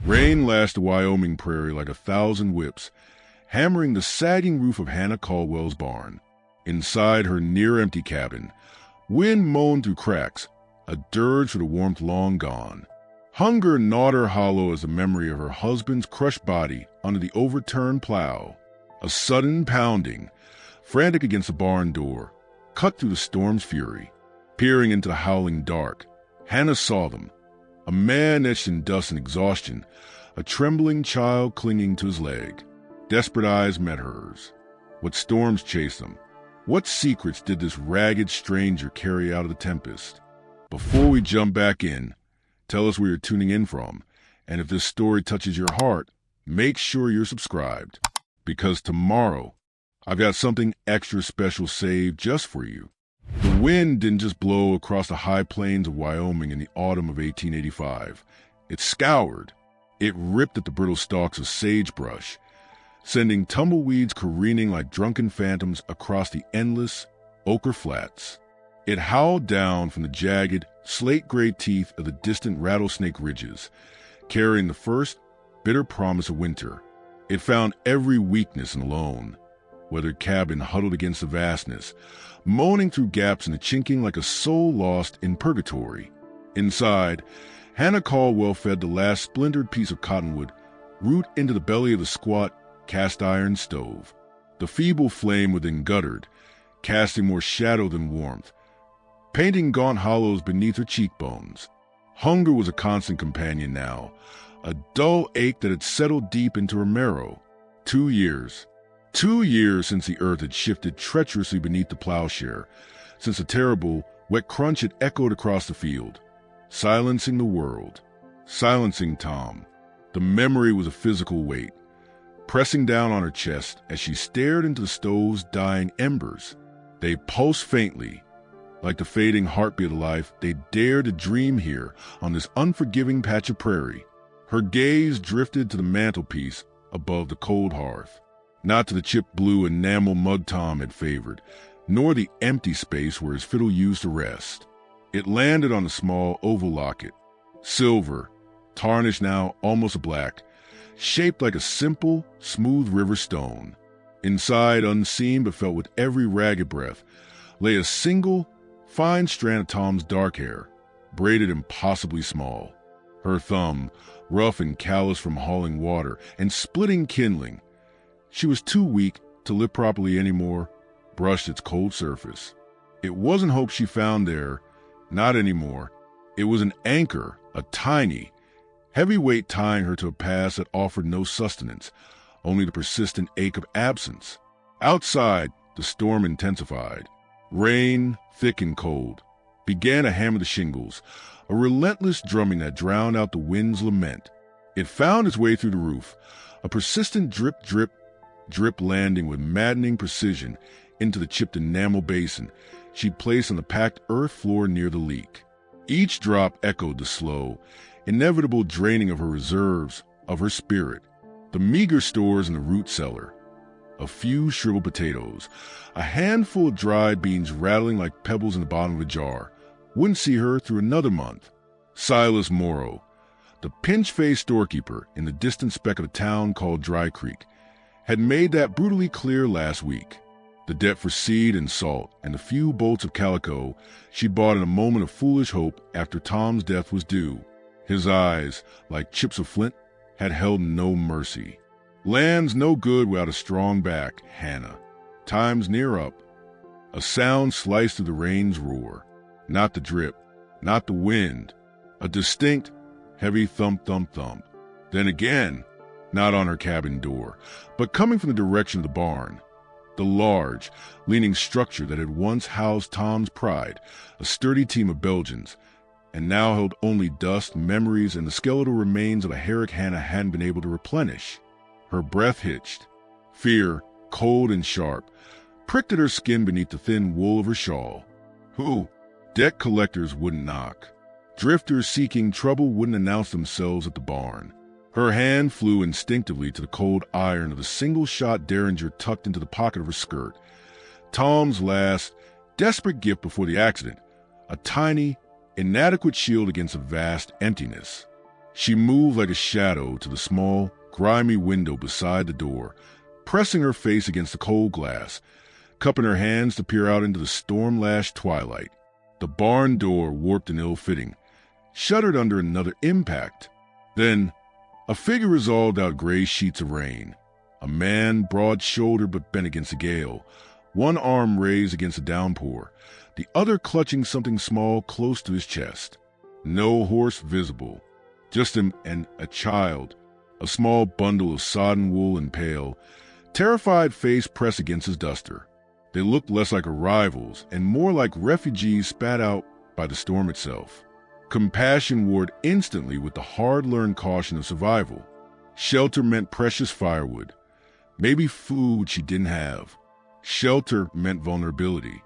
Rain lashed the Wyoming prairie like 1,000 whips, hammering the sagging roof of Hannah Caldwell's barn. Inside her near-empty cabin, wind moaned through cracks, a dirge for the warmth long gone. Hunger gnawed her hollow as the memory of her husband's crushed body under the overturned plow. A sudden pounding, frantic against the barn door, cut through the storm's fury. Peering into the howling dark, Hannah saw them. A man etched in dust and exhaustion, a trembling child clinging to his leg. Desperate eyes met hers. What storms chased them? What secrets did this ragged stranger carry out of the tempest? Before we jump back in, tell us where you're tuning in from, and if this story touches your heart, make sure you're subscribed, because tomorrow I've got something extra special saved just for you. The wind didn't just blow across the high plains of Wyoming in the autumn of 1885. It scoured. It ripped at the brittle stalks of sagebrush, sending tumbleweeds careening like drunken phantoms across the endless ochre flats. It howled down from the jagged, slate-gray teeth of the distant rattlesnake ridges, carrying the first, bitter promise of winter. It found every weakness and alone, weathered cabin huddled against the vastness, moaning through gaps in the chinking like a soul lost in purgatory. Inside, Hannah Caldwell fed the last splintered piece of cottonwood root into the belly of the squat, cast-iron stove. The feeble flame within guttered, casting more shadow than warmth, painting gaunt hollows beneath her cheekbones. Hunger was a constant companion now, a dull ache that had settled deep into her marrow. 2 years. 2 years since the earth had shifted treacherously beneath the plowshare, since a terrible, wet crunch had echoed across the field, silencing the world, silencing Tom. The memory was a physical weight, pressing down on her chest as she stared into the stove's dying embers. They pulsed faintly, like the fading heartbeat of life they dared to dream here on this unforgiving patch of prairie. Her gaze drifted to the mantelpiece above the cold hearth. Not to the chipped blue enamel mug Tom had favored, nor the empty space where his fiddle used to rest. It landed on a small oval locket, silver, tarnished now almost black, shaped like a simple, smooth river stone. Inside, unseen but felt with every ragged breath, lay a single, fine strand of Tom's dark hair, braided impossibly small. Her thumb, rough and callous from hauling water and splitting kindling, she was too weak to lift properly anymore, brushed its cold surface. It wasn't hope she found there, not anymore. It was an anchor, a tiny, heavy weight tying her to a past that offered no sustenance, only the persistent ache of absence. Outside, the storm intensified. Rain, thick and cold, began to hammer the shingles, a relentless drumming that drowned out the wind's lament. It found its way through the roof, a persistent drip, drip, drip landing with maddening precision into the chipped enamel basin she'd placed on the packed earth floor near the leak. Each drop echoed the slow, inevitable draining of her reserves, of her spirit. The meager stores in the root cellar, a few shriveled potatoes, a handful of dried beans rattling like pebbles in the bottom of a jar, wouldn't see her through another month. Silas Morrow, the pinch-faced storekeeper in the distant speck of a town called Dry Creek, had made that brutally clear last week. The debt for seed and salt and the few bolts of calico she bought in a moment of foolish hope after Tom's death was due. His eyes, like chips of flint, had held no mercy. Land's no good without a strong back, Hannah. Time's near up. A sound sliced through the rain's roar. Not the drip, not the wind. A distinct, heavy thump, thump, thump. Then again, not on her cabin door, but coming from the direction of the barn. The large, leaning structure that had once housed Tom's pride, a sturdy team of Belgians, and now held only dust, memories, and the skeletal remains of a Herrick Hannah hadn't been able to replenish. Her breath hitched. Fear, cold and sharp, pricked at her skin beneath the thin wool of her shawl. Who? Debt collectors wouldn't knock. Drifters seeking trouble wouldn't announce themselves at the barn. Her hand flew instinctively to the cold iron of the single-shot derringer tucked into the pocket of her skirt. Tom's last, desperate gift before the accident, a tiny, inadequate shield against a vast emptiness. She moved like a shadow to the small, grimy window beside the door, pressing her face against the cold glass, cupping her hands to peer out into the storm-lashed twilight. The barn door, warped and ill-fitting, shuddered under another impact. Then, a figure resolved out gray sheets of rain. A man, broad-shouldered but bent against the gale, one arm raised against the downpour, the other clutching something small close to his chest. No horse visible, just a child, a small bundle of sodden wool and pale, terrified face pressed against his duster. They looked less like arrivals and more like refugees spat out by the storm itself. Compassion warred instantly with the hard-learned caution of survival. Shelter meant precious firewood, maybe food she didn't have. Shelter meant vulnerability.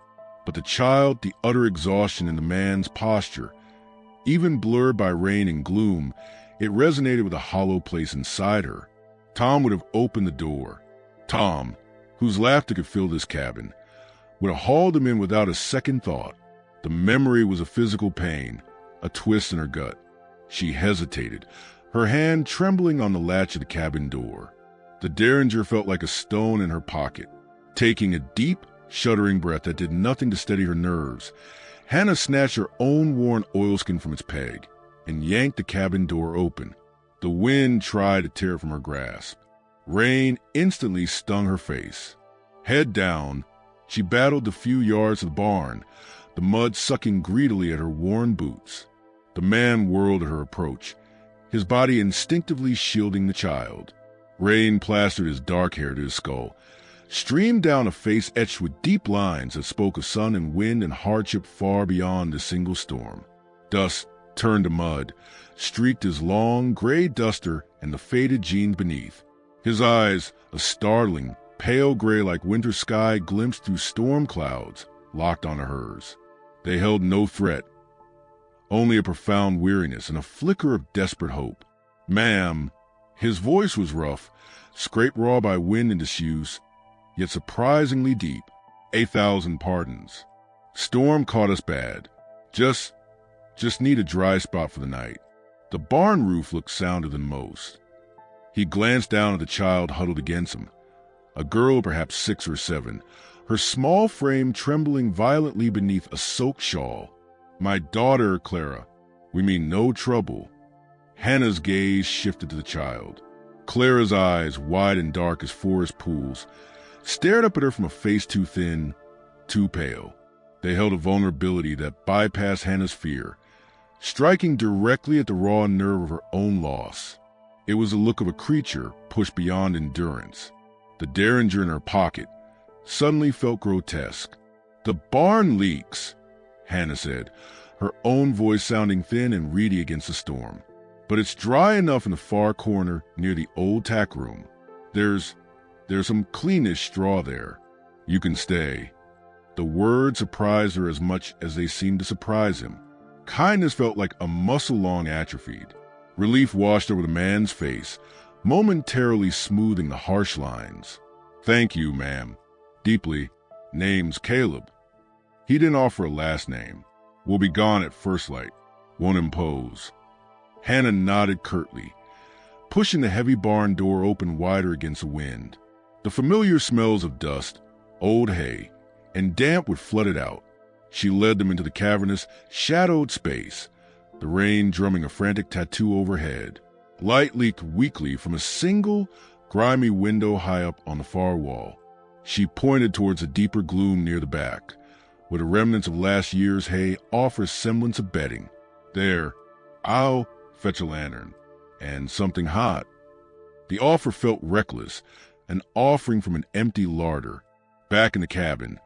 But the child, the utter exhaustion in the man's posture, even blurred by rain and gloom, it resonated with a hollow place inside her. Tom would have opened the door. Tom, whose laughter could fill this cabin, would have hauled him in without a second thought. The memory was a physical pain, a twist in her gut. She hesitated, her hand trembling on the latch of the cabin door. The Derringer felt like a stone in her pocket. Taking a deep, shuddering breath that did nothing to steady her nerves, Hannah snatched her own worn oilskin from its peg and yanked the cabin door open. The wind tried to tear it from her grasp. Rain instantly stung her face. Head down, she battled the few yards of the barn, the mud sucking greedily at her worn boots. The man whirled at her approach, his body instinctively shielding the child. Rain plastered his dark hair to his skull, streamed down a face etched with deep lines that spoke of sun and wind and hardship far beyond a single storm. Dust turned to mud, streaked his long, gray duster and the faded jeans beneath. His eyes, a startling, pale gray like winter sky glimpsed through storm clouds, locked onto hers. They held no threat, only a profound weariness and a flicker of desperate hope. "Ma'am," his voice was rough, scraped raw by wind and disuse, yet surprisingly deep. "1,000 pardons. Storm caught us bad. Just need a dry spot for the night." The barn roof looked sounder than most. He glanced down at the child huddled against him, a girl perhaps 6 or 7, her small frame trembling violently beneath a soaked shawl. "My daughter, Clara. We mean no trouble." Hannah's gaze shifted to the child. Clara's eyes, wide and dark as forest pools, stared up at her from a face too thin, too pale. They held a vulnerability that bypassed Hannah's fear, striking directly at the raw nerve of her own loss. It was the look of a creature pushed beyond endurance. The Derringer in her pocket suddenly felt grotesque. "The barn leaks," Hannah said, her own voice sounding thin and reedy against the storm. "But it's dry enough in the far corner near the old tack room. There's some cleanish straw there. You can stay." The words surprised her as much as they seemed to surprise him. Kindness felt like a muscle long atrophied. Relief washed over the man's face, momentarily smoothing the harsh lines. "Thank you, ma'am. Deeply. Name's Caleb." He didn't offer a last name. "We'll be gone at first light. Won't impose." Hannah nodded curtly, pushing the heavy barn door open wider against the wind. The familiar smells of dust, old hay, and damp would flood it out. She led them into the cavernous, shadowed space, the rain drumming a frantic tattoo overhead. Light leaked weakly from a single, grimy window high up on the far wall. She pointed towards a deeper gloom near the back, where the remnants of last year's hay offer semblance of bedding. "There, I'll fetch a lantern. And something hot." The offer felt reckless, an offering from an empty larder. Back in the cabin,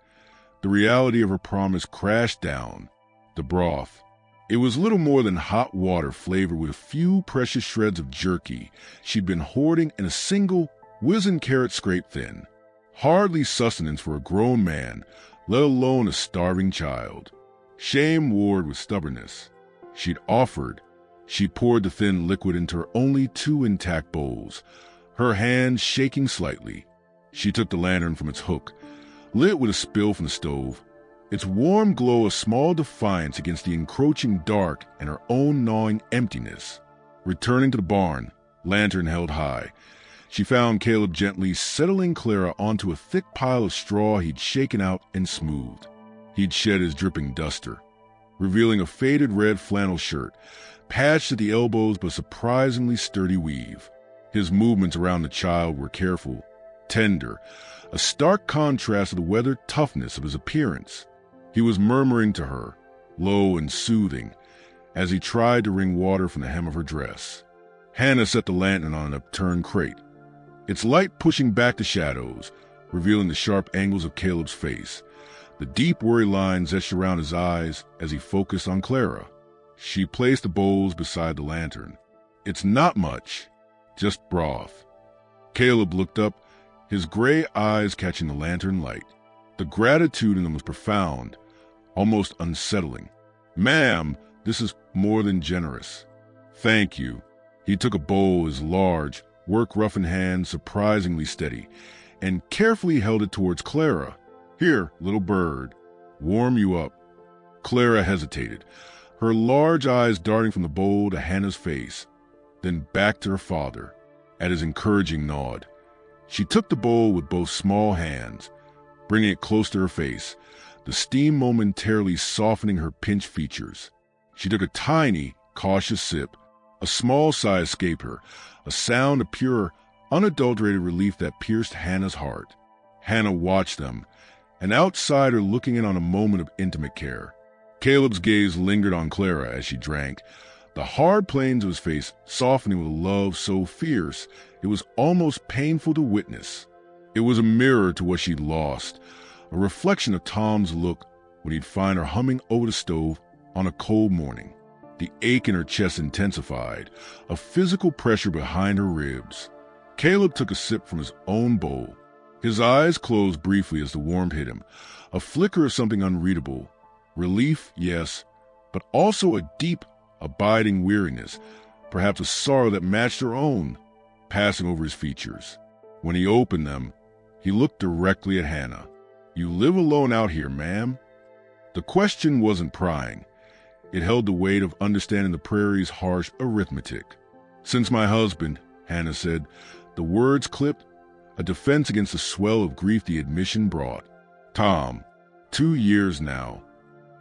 the reality of her promise crashed down. The broth. It was little more than hot water flavored with a few precious shreds of jerky she'd been hoarding in a single wizened carrot scraped thin. Hardly sustenance for a grown man, let alone a starving child. Shame warred with stubbornness. She'd offered. She poured the thin liquid into her only 2 intact bowls, her hand shaking slightly. She took the lantern from its hook, lit with a spill from the stove, its warm glow a small defiance against the encroaching dark and her own gnawing emptiness. Returning to the barn, lantern held high, she found Caleb gently settling Clara onto a thick pile of straw he'd shaken out and smoothed. He'd shed his dripping duster, revealing a faded red flannel shirt, patched at the elbows but surprisingly sturdy weave. His movements around the child were careful, tender, a stark contrast to the weathered toughness of his appearance. He was murmuring to her, low and soothing, as he tried to wring water from the hem of her dress. Hannah set the lantern on an upturned crate, its light pushing back the shadows, revealing the sharp angles of Caleb's face, the deep worry lines etched around his eyes as he focused on Clara. She placed the bowls beside the lantern. It's not much, just broth. Caleb looked up, his gray eyes catching the lantern light. The gratitude in them was profound, almost unsettling. "Ma'am, this is more than generous." "Thank you." He took a bowl, his large, work-roughened hand surprisingly steady, and carefully held it towards Clara. "Here, little bird, warm you up." Clara hesitated, her large eyes darting from the bowl to Hannah's face, then back to her father. At his encouraging nod, she took the bowl with both small hands, bringing it close to her face, the steam momentarily softening her pinched features. She took a tiny, cautious sip. A small sigh escaped her, a sound of pure, unadulterated relief that pierced Hannah's heart. Hannah watched them, an outsider looking in on a moment of intimate care. Caleb's gaze lingered on Clara as she drank, the hard planes of his face softening with a love so fierce it was almost painful to witness. It was a mirror to what she'd lost, a reflection of Tom's look when he'd find her humming over the stove on a cold morning. The ache in her chest intensified, a physical pressure behind her ribs. Caleb took a sip from his own bowl. His eyes closed briefly as the warmth hit him, a flicker of something unreadable. Relief, yes, but also a deep, abiding weariness, perhaps a sorrow that matched her own, passing over his features. When he opened them, he looked directly at Hannah. "You live alone out here, ma'am?" The question wasn't prying. It held the weight of understanding the prairie's harsh arithmetic. "Since my husband," Hannah said, the words clipped, a defense against the swell of grief the admission brought. "Tom, 2 years now."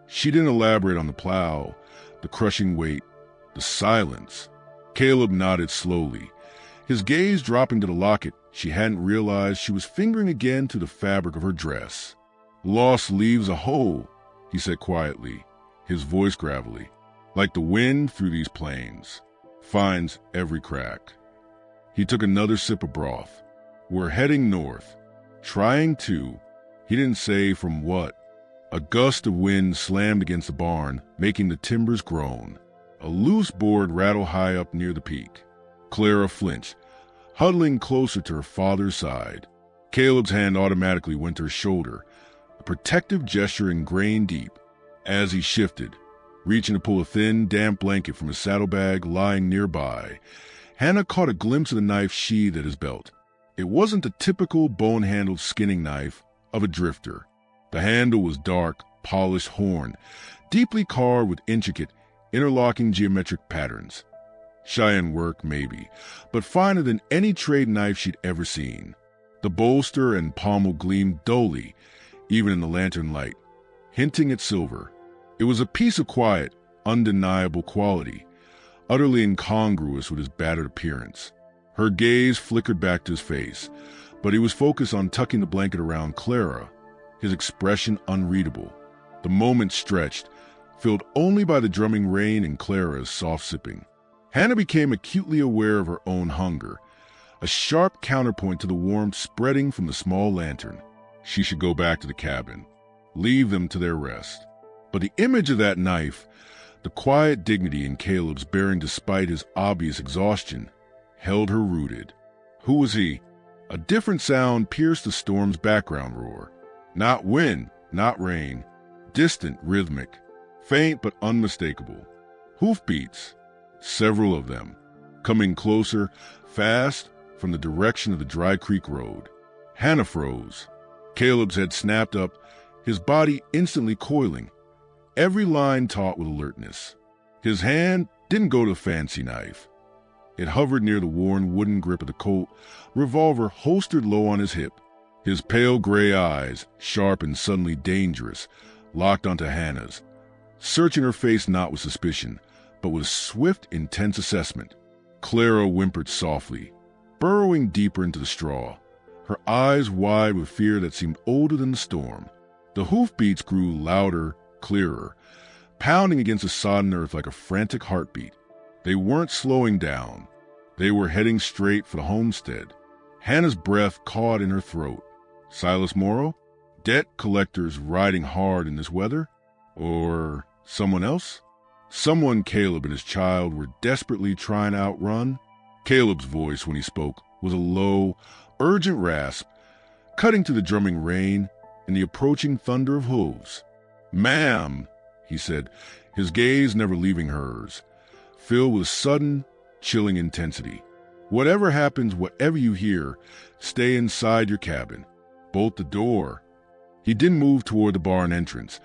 She didn't elaborate on the plow, the crushing weight, the silence. Caleb nodded slowly, his gaze dropping to the locket she hadn't realized she was fingering again to the fabric of her dress. "Loss leaves a hole," he said quietly, his voice gravelly, "like the wind through these plains, finds every crack." He took another sip of broth. "We're heading north. Trying to." He didn't say from what. A gust of wind slammed against the barn, making the timbers groan. A loose board rattled high up near the peak. Clara flinched, huddling closer to her father's side. Caleb's hand automatically went to her shoulder, a protective gesture ingrained deep. As he shifted, reaching to pull a thin, damp blanket from his saddlebag lying nearby, Hannah caught a glimpse of the knife sheathed at his belt. It wasn't the typical bone-handled skinning knife of a drifter. The handle was dark, polished horn, deeply carved with intricate, interlocking geometric patterns. Cheyenne work, maybe, but finer than any trade knife she'd ever seen. The bolster and pommel gleamed dully, even in the lantern light, hinting at silver. It was a piece of quiet, undeniable quality, utterly incongruous with his battered appearance. Her gaze flickered back to his face, but he was focused on tucking the blanket around Clara, his expression unreadable. The moment stretched, filled only by the drumming rain and Clara's soft sipping. Hannah became acutely aware of her own hunger, a sharp counterpoint to the warmth spreading from the small lantern. She should go back to the cabin, leave them to their rest. But the image of that knife, the quiet dignity in Caleb's bearing despite his obvious exhaustion, held her rooted. Who was he? A different sound pierced the storm's background roar. Not wind, not rain, distant, rhythmic, faint but unmistakable. Hoofbeats, several of them, coming closer, fast, from the direction of the Dry Creek Road. Hannah froze. Caleb's head snapped up, his body instantly coiling, every line taut with alertness. His hand didn't go to the fancy knife. It hovered near the worn wooden grip of the Colt, revolver holstered low on his hip. His pale gray eyes, sharp and suddenly dangerous, locked onto Hannah's, searching her face not with suspicion, but with swift, intense assessment. Clara whimpered softly, burrowing deeper into the straw, her eyes wide with fear that seemed older than the storm. The hoofbeats grew louder, clearer, pounding against the sodden earth like a frantic heartbeat. They weren't slowing down. They were heading straight for the homestead. Hannah's breath caught in her throat. Silas Morrow? Debt collectors riding hard in this weather? Or someone else? Someone Caleb and his child were desperately trying to outrun? Caleb's voice, when he spoke, was a low, urgent rasp, cutting to the drumming rain and the approaching thunder of hooves. "Ma'am," he said, his gaze never leaving hers, filled with sudden, chilling intensity. "Whatever happens, whatever you hear, stay inside your cabin. Bolt the door." He didn't move toward the barn entrance,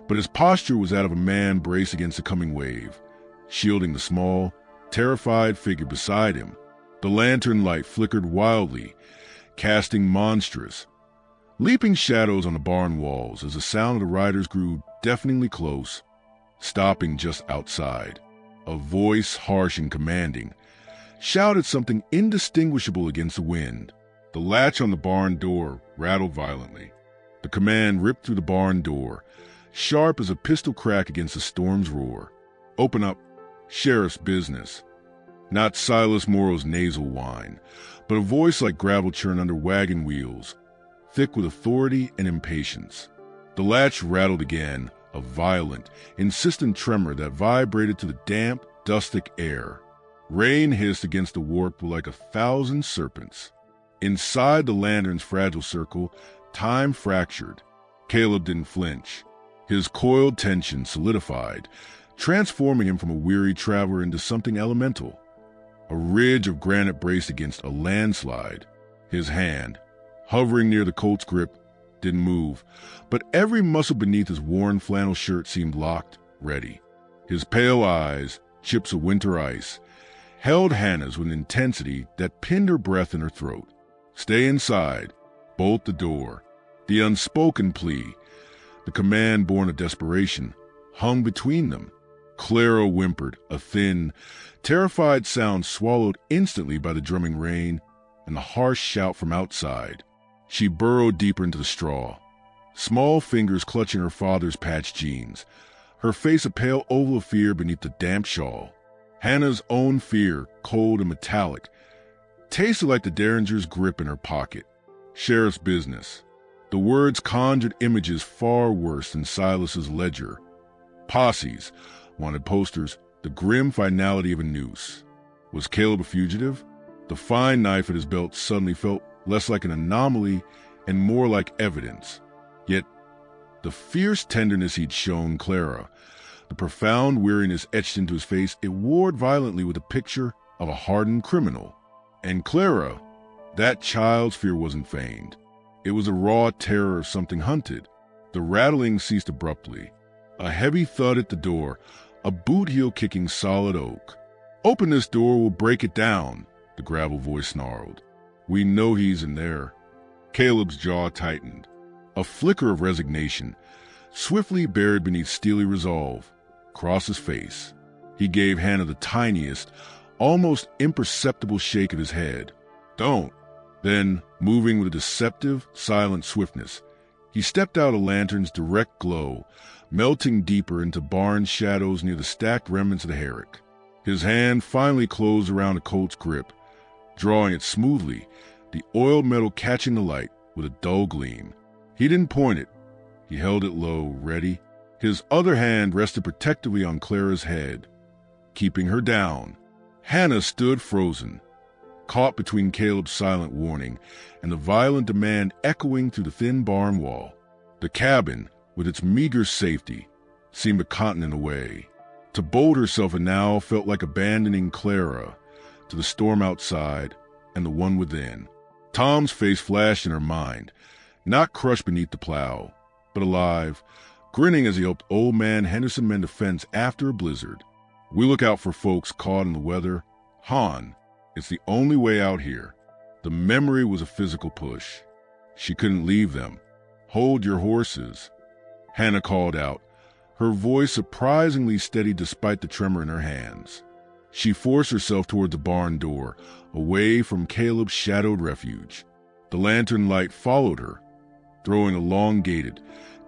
but his posture was that of a man braced against the coming wave, shielding the small, terrified figure beside him. The lantern light flickered wildly, casting monstrous, leaping shadows on the barn walls as the sound of the riders grew deafeningly close, stopping just outside. A voice, harsh and commanding, shouted something indistinguishable against the wind. The latch on the barn door rattled violently. The command ripped through the barn door, sharp as a pistol crack against the storm's roar. "Open up. Sheriff's business." Not Silas Morrow's nasal whine, but a voice like gravel churn under wagon wheels, thick with authority and impatience. The latch rattled again, a violent, insistent tremor that vibrated to the damp, dustic air. Rain hissed against the warp like 1,000 serpents. Inside the lantern's fragile circle, time fractured. Caleb didn't flinch. His coiled tension solidified, transforming him from a weary traveler into something elemental. A ridge of granite braced against a landslide. His hand, hovering near the Colt's grip, didn't move, but every muscle beneath his worn flannel shirt seemed locked, ready. His pale eyes, chips of winter ice, held Hannah's with an intensity that pinned her breath in her throat. "Stay inside. Bolt the door." The unspoken plea, the command born of desperation, hung between them. Clara whimpered, a thin, terrified sound swallowed instantly by the drumming rain and the harsh shout from outside. She burrowed deeper into the straw, small fingers clutching her father's patched jeans, her face a pale oval of fear beneath the damp shawl. Hannah's own fear, cold and metallic, tasted like the Derringer's grip in her pocket. Sheriff's business. The words conjured images far worse than Silas's ledger. Posses, wanted posters, the grim finality of a noose. Was Caleb a fugitive? The fine knife at his belt suddenly felt less like an anomaly and more like evidence. Yet, the fierce tenderness he'd shown Clara, the profound weariness etched into his face, it warred violently with a picture of a hardened criminal. And Clara, that child's fear wasn't feigned. It was a raw terror of something hunted. The rattling ceased abruptly. A heavy thud at the door, a boot heel kicking solid oak. "Open this door, we'll break it down," the gravel voice snarled. "We know he's in there." Caleb's jaw tightened. A flicker of resignation, swiftly buried beneath steely resolve, crossed his face. He gave Hannah the tiniest, almost imperceptible shake of his head. "Don't." Then, moving with a deceptive, silent swiftness, he stepped out of the lantern's direct glow, melting deeper into barn shadows near the stacked remnants of the Herrick. His hand finally closed around the Colt's grip, drawing it smoothly, the oiled metal catching the light with a dull gleam. He didn't point it. He held it low, ready. His other hand rested protectively on Clara's head, keeping her down. Hannah stood frozen, caught between Caleb's silent warning and the violent demand echoing through the thin barn wall. The cabin, with its meager safety, seemed a continent away. To bolt herself now felt like abandoning Clara to the storm outside and the one within. Tom's face flashed in her mind, not crushed beneath the plow, but alive, grinning as he helped old man Henderson mend a fence after a blizzard. "We look out for folks caught in the weather. Han, It's the only way out here. The memory was a physical push. She couldn't leave them. Hold your horses, Hannah called out, her voice surprisingly steady despite the tremor in her hands. She forced herself toward the barn door, away from Caleb's shadowed refuge. The lantern light followed her, throwing elongated,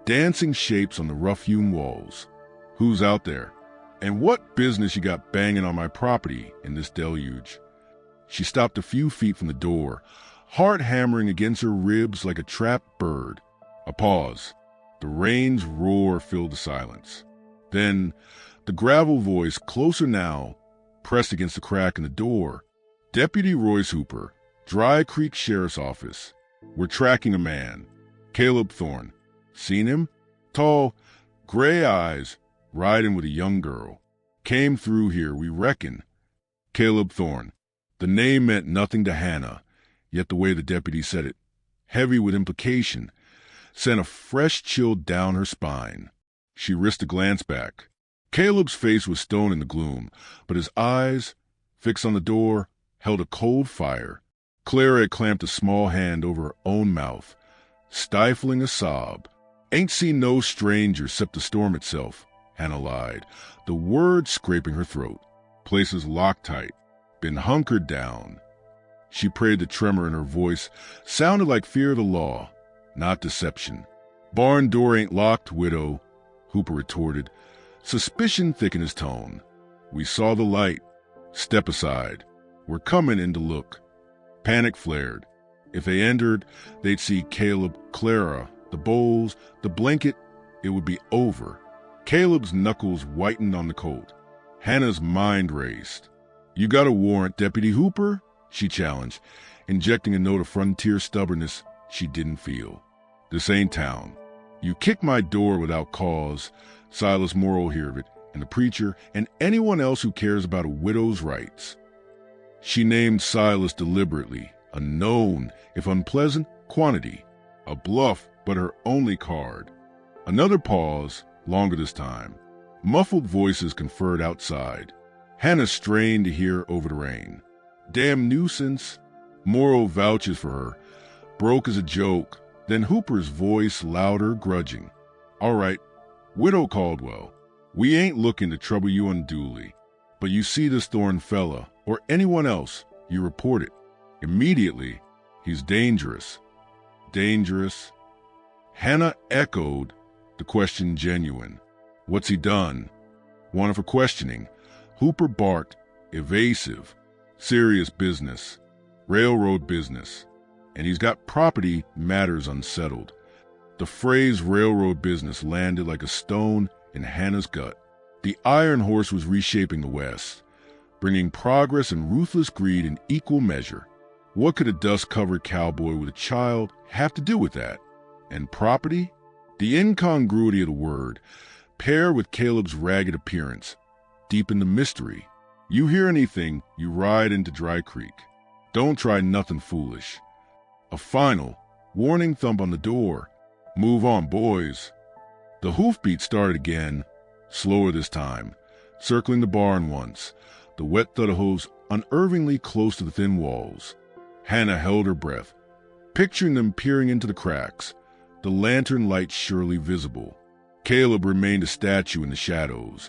dancing shapes on the rough-hewn walls. Who's out there? And what business you got banging on my property in this deluge? She stopped a few feet from the door, heart hammering against her ribs like a trapped bird. A pause. The rain's roar filled the silence. Then, the gravel voice, closer now, pressed against the crack in the door. Deputy Royce Hooper, Dry Creek Sheriff's Office. We're tracking a man. Caleb Thorne. Seen him? Tall, gray eyes, riding with a young girl. Came through here, we reckon. Caleb Thorne. The name meant nothing to Hannah, yet the way the deputy said it, heavy with implication, sent a fresh chill down her spine. She risked a glance back. Caleb's face was stone in the gloom, but his eyes, fixed on the door, held a cold fire. Clara had clamped a small hand over her own mouth, stifling a sob. Ain't seen no stranger except the storm itself, Hannah lied, the words scraping her throat. Places locked tight, been hunkered down. She prayed the tremor in her voice sounded like fear of the law, not deception. Barn door ain't locked, widow, Hooper retorted, suspicion thick in his tone. We saw the light. Step aside. We're coming in to look. Panic flared. If they entered, they'd see Caleb, Clara, the bowls, the blanket. It would be over. Caleb's knuckles whitened on the coat. Hannah's mind raced. You got a warrant, Deputy Hooper? She challenged, injecting a note of frontier stubbornness she didn't feel. This ain't town. You kick my door without cause. Silas Moore will hear of it, and the preacher, and anyone else who cares about a widow's rights. She named Silas deliberately, a known, if unpleasant, quantity. A bluff, but her only card. Another pause, longer this time. Muffled voices conferred outside. Hannah strained to hear over the rain. Damn nuisance. Morrow vouches for her. Broke as a joke. Then Hooper's voice louder, grudging. All right, Widow Caldwell, we ain't looking to trouble you unduly, but you see this Thorne fella, or anyone else, you report it. Immediately, he's dangerous. Dangerous. Hannah echoed, the question genuine. What's he done? Wanted for questioning. Hooper barked, evasive. Serious business. Railroad business. And he's got property matters unsettled. The phrase railroad business landed like a stone in Hannah's gut. The Iron Horse was reshaping the West, bringing progress and ruthless greed in equal measure. What could a dust-covered cowboy with a child have to do with that? And property? The incongruity of the word, paired with Caleb's ragged appearance, deepened the mystery. You hear anything, you ride into Dry Creek. Don't try nothing foolish. A final, warning thump on the door. Move on, boys. The hoofbeat started again, slower this time, circling the barn once, the wet thud of hooves unervingly close to the thin walls. Hannah held her breath, picturing them peering into the cracks, the lantern light surely visible. Caleb remained a statue in the shadows,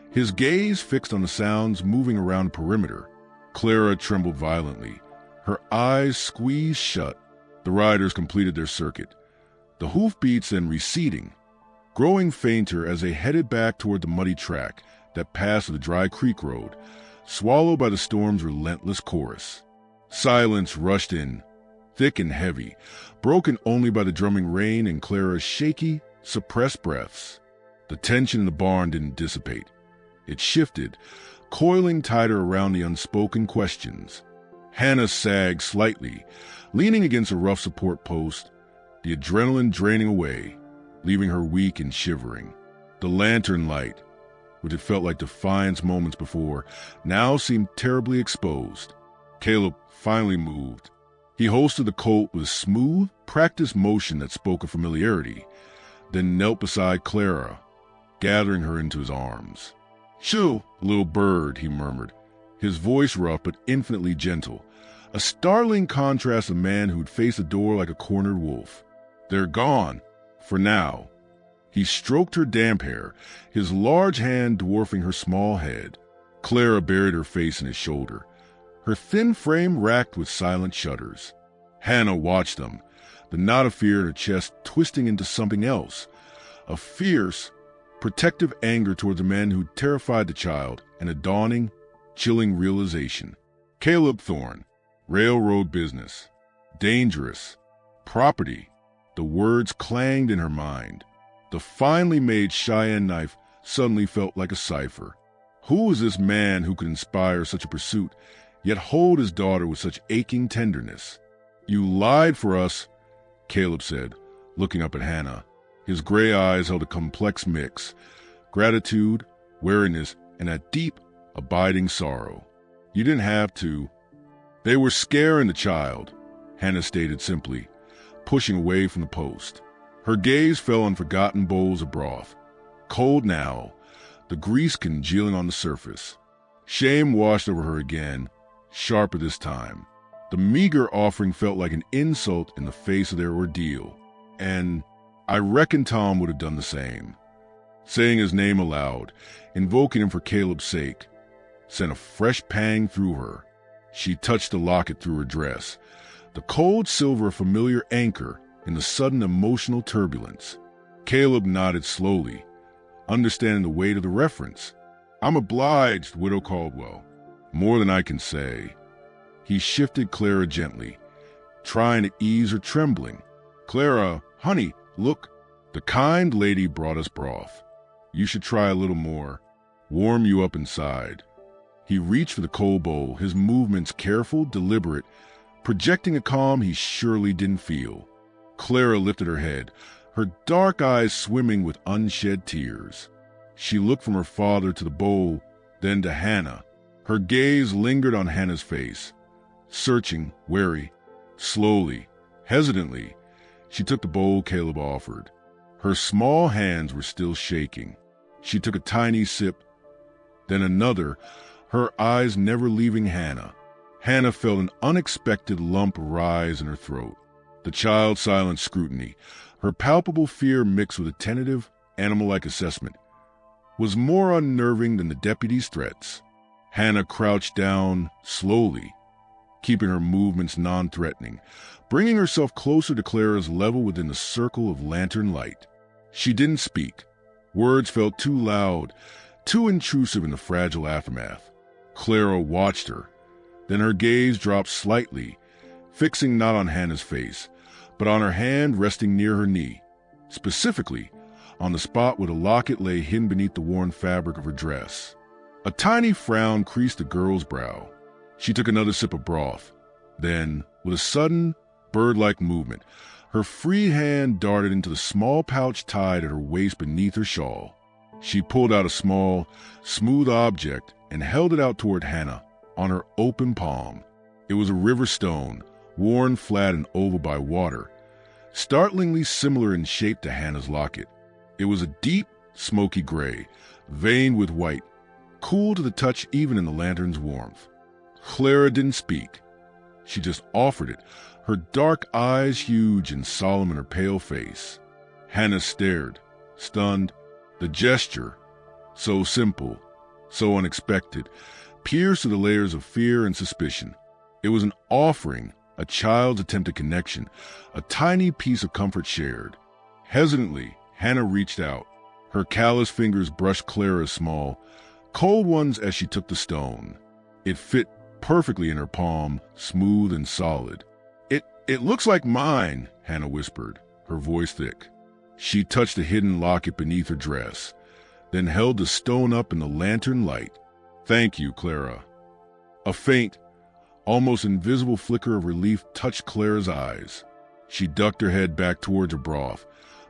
his gaze fixed on the sounds moving around the perimeter. Clara trembled violently, her eyes squeezed shut. The riders completed their circuit, the hoofbeats then receding, growing fainter as they headed back toward the muddy track that passed the Dry Creek road, swallowed by the storm's relentless chorus. Silence rushed in, thick and heavy, broken only by the drumming rain and Clara's shaky, suppressed breaths. The tension in the barn didn't dissipate. It shifted, coiling tighter around the unspoken questions. Hannah sagged slightly, leaning against a rough support post, the adrenaline draining away, leaving her weak and shivering. The lantern light, which had felt like defiance moments before, now seemed terribly exposed. Caleb finally moved. He holstered the Colt with a smooth, practiced motion that spoke of familiarity, then knelt beside Clara, gathering her into his arms. "Shoo, little bird," he murmured, his voice rough but infinitely gentle, a startling contrast of a man who'd face the door like a cornered wolf. "They're gone. For now." He stroked her damp hair, his large hand dwarfing her small head. Clara buried her face in his shoulder, her thin frame racked with silent shudders. Hannah watched them, the knot of fear in her chest twisting into something else, a fierce, protective anger toward the men who'd terrified the child, and a dawning, chilling realization. Caleb Thorne, railroad business, dangerous, property. The words clanged in her mind. The finely made Cheyenne knife suddenly felt like a cipher. Who was this man who could inspire such a pursuit, yet hold his daughter with such aching tenderness? "You lied for us," Caleb said, looking up at Hannah. His gray eyes held a complex mix, gratitude, wariness, and a deep, abiding sorrow. "You didn't have to." "They were scaring the child," Hannah stated simply, pushing away from the post. Her gaze fell on forgotten bowls of broth, cold now, the grease congealing on the surface. Shame washed over her again, sharper this time. The meager offering felt like an insult in the face of their ordeal, and I reckon Tom would have done the same. Saying his name aloud, invoking him for Caleb's sake, sent a fresh pang through her. She touched the locket through her dress, the cold silver a familiar anchor in the sudden emotional turbulence. Caleb nodded slowly, understanding the weight of the reference. "I'm obliged, Widow Caldwell. More than I can say." He shifted Clara gently, trying to ease her trembling. "Clara, honey, look. The kind lady brought us broth. You should try a little more. Warm you up inside." He reached for the cold bowl, his movements careful, deliberate, projecting a calm he surely didn't feel. Clara lifted her head, her dark eyes swimming with unshed tears. She looked from her father to the bowl, then to Hannah. Her gaze lingered on Hannah's face, searching, wary. Slowly, hesitantly, she took the bowl Caleb offered. Her small hands were still shaking. She took a tiny sip, then another, her eyes never leaving Hannah. Hannah felt an unexpected lump rise in her throat. The child's silent scrutiny, her palpable fear mixed with a tentative, animal-like assessment, was more unnerving than the deputy's threats. Hannah crouched down slowly, keeping her movements non-threatening, bringing herself closer to Clara's level within the circle of lantern light. She didn't speak. Words felt too loud, too intrusive in the fragile aftermath. Clara watched her. Then her gaze dropped slightly, fixing not on Hannah's face, but on her hand resting near her knee, specifically on the spot where the locket lay hidden beneath the worn fabric of her dress. A tiny frown creased the girl's brow. She took another sip of broth. Then, with a sudden, bird-like movement, her free hand darted into the small pouch tied at her waist beneath her shawl. She pulled out a small, smooth object and held it out toward Hannah on her open palm. It was a river stone, worn flat and oval by water, startlingly similar in shape to Hannah's locket. It was a deep, smoky gray, veined with white, cool to the touch even in the lantern's warmth. Clara didn't speak. She just offered it, her dark eyes huge and solemn in her pale face. Hannah stared, stunned. The gesture, so simple, so unexpected, pierced through the layers of fear and suspicion. It was an offering, a child's attempt at connection, a tiny piece of comfort shared. Hesitantly, Hannah reached out. Her callous fingers brushed Clara's small, cold ones as she took the stone. It fit perfectly in her palm, smooth and solid. It looks like mine," Hannah whispered, her voice thick. She touched the hidden locket beneath her dress, then held the stone up in the lantern light. "Thank you, Clara." A faint, almost invisible flicker of relief touched Clara's eyes. She ducked her head back towards her broth,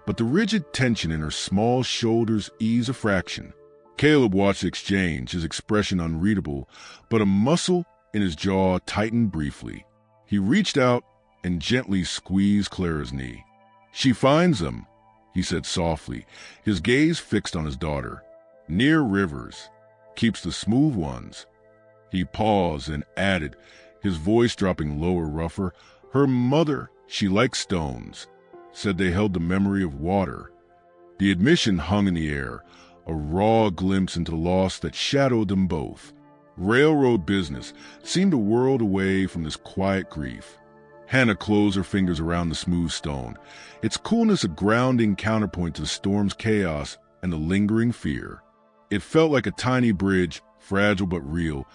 but the rigid tension in her small shoulders eased a fraction. Caleb watched the exchange, his expression unreadable, but a muscle in his jaw tightened briefly. He reached out and gently squeezed Clara's knee. "She finds them," he said softly, his gaze fixed on his daughter. "Near rivers. Keeps the smooth ones. He paused and added, his voice dropping lower, rougher, "Her mother, she liked stones, said they held the memory of water." The admission hung in the air, a raw glimpse into the loss that shadowed them both. Railroad business seemed a world away from this quiet grief. Hannah closed her fingers around the smooth stone, its coolness a grounding counterpoint to the storm's chaos and the lingering fear. It felt like a tiny bridge, fragile but real,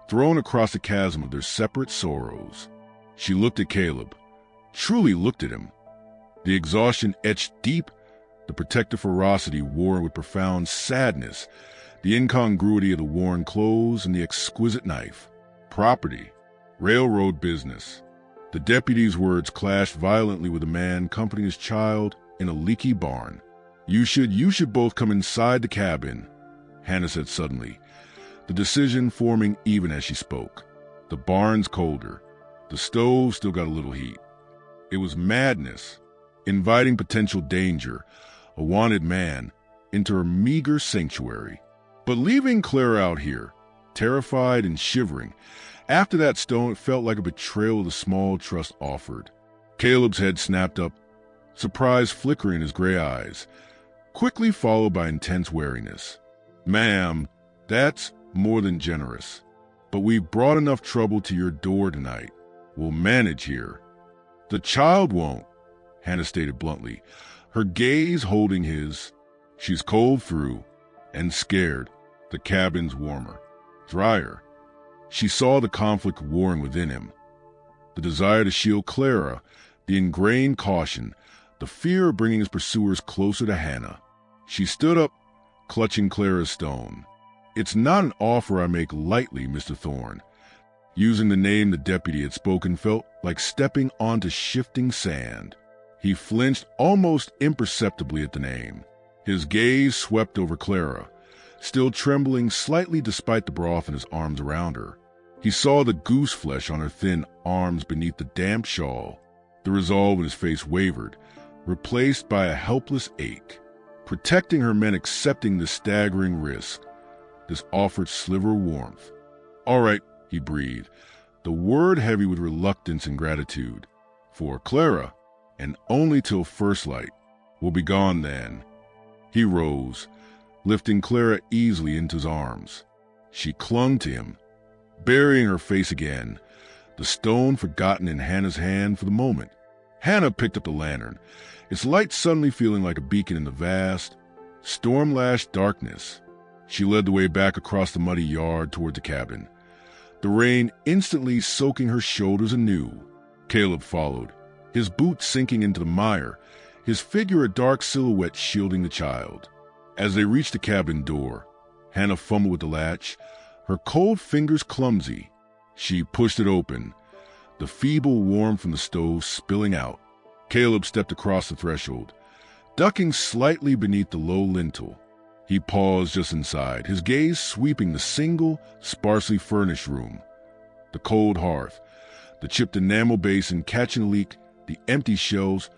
thrown across the chasm of their separate sorrows. She looked at Caleb, truly looked at him. The exhaustion etched deep, the protective ferocity worn with profound sadness, the incongruity of the worn clothes and the exquisite knife. Property, railroad business. The deputy's words clashed violently with a man comforting his child in a leaky barn. You should both come inside the cabin," Hannah said suddenly, the decision forming even as she spoke. The barn's colder. The stove still got a little heat. It was madness, inviting potential danger, a wanted man, into her meager sanctuary. But leaving Clara out here, terrified and shivering, after that stone, it felt like a betrayal of the small trust offered. Caleb's head snapped up, surprise flickering in his gray eyes, quickly followed by intense wariness. "Ma'am, that's more than generous. But we've brought enough trouble to your door tonight. We'll manage here." "The child won't," Hannah stated bluntly, her gaze holding his. "She's cold through, and scared. The cabin's warmer, drier." She saw the conflict warring within him. The desire to shield Clara, the ingrained caution, the fear of bringing his pursuers closer to Hannah. She stood up, clutching Clara's stone. "It's not an offer I make lightly, Mr. Thorne." Using the name the deputy had spoken felt like stepping onto shifting sand. He flinched almost imperceptibly at the name. His gaze swept over Clara, still trembling slightly despite the broth in his arms around her. He saw the goose flesh on her thin arms beneath the damp shawl. The resolve in his face wavered, replaced by a helpless ache. Protecting her meant accepting this staggering risk, this offered sliver of warmth. "All right," he breathed, the word heavy with reluctance and gratitude. "For Clara, and only till first light. We'll be gone then." He rose, lifting Clara easily into his arms. She clung to him, burying her face again, the stone forgotten in Hannah's hand for the moment. Hannah picked up the lantern, its light suddenly feeling like a beacon in the vast, storm-lashed darkness. She led the way back across the muddy yard toward the cabin, the rain instantly soaking her shoulders anew. Caleb followed, his boots sinking into the mire, his figure a dark silhouette shielding the child. As they reached the cabin door, Hannah fumbled with the latch, her cold fingers clumsy. She pushed it open, the feeble warmth from the stove spilling out. Caleb stepped across the threshold, ducking slightly beneath the low lintel. He paused just inside, his gaze sweeping the single, sparsely furnished room. The cold hearth, the chipped enamel basin catching a leak, the empty shelves,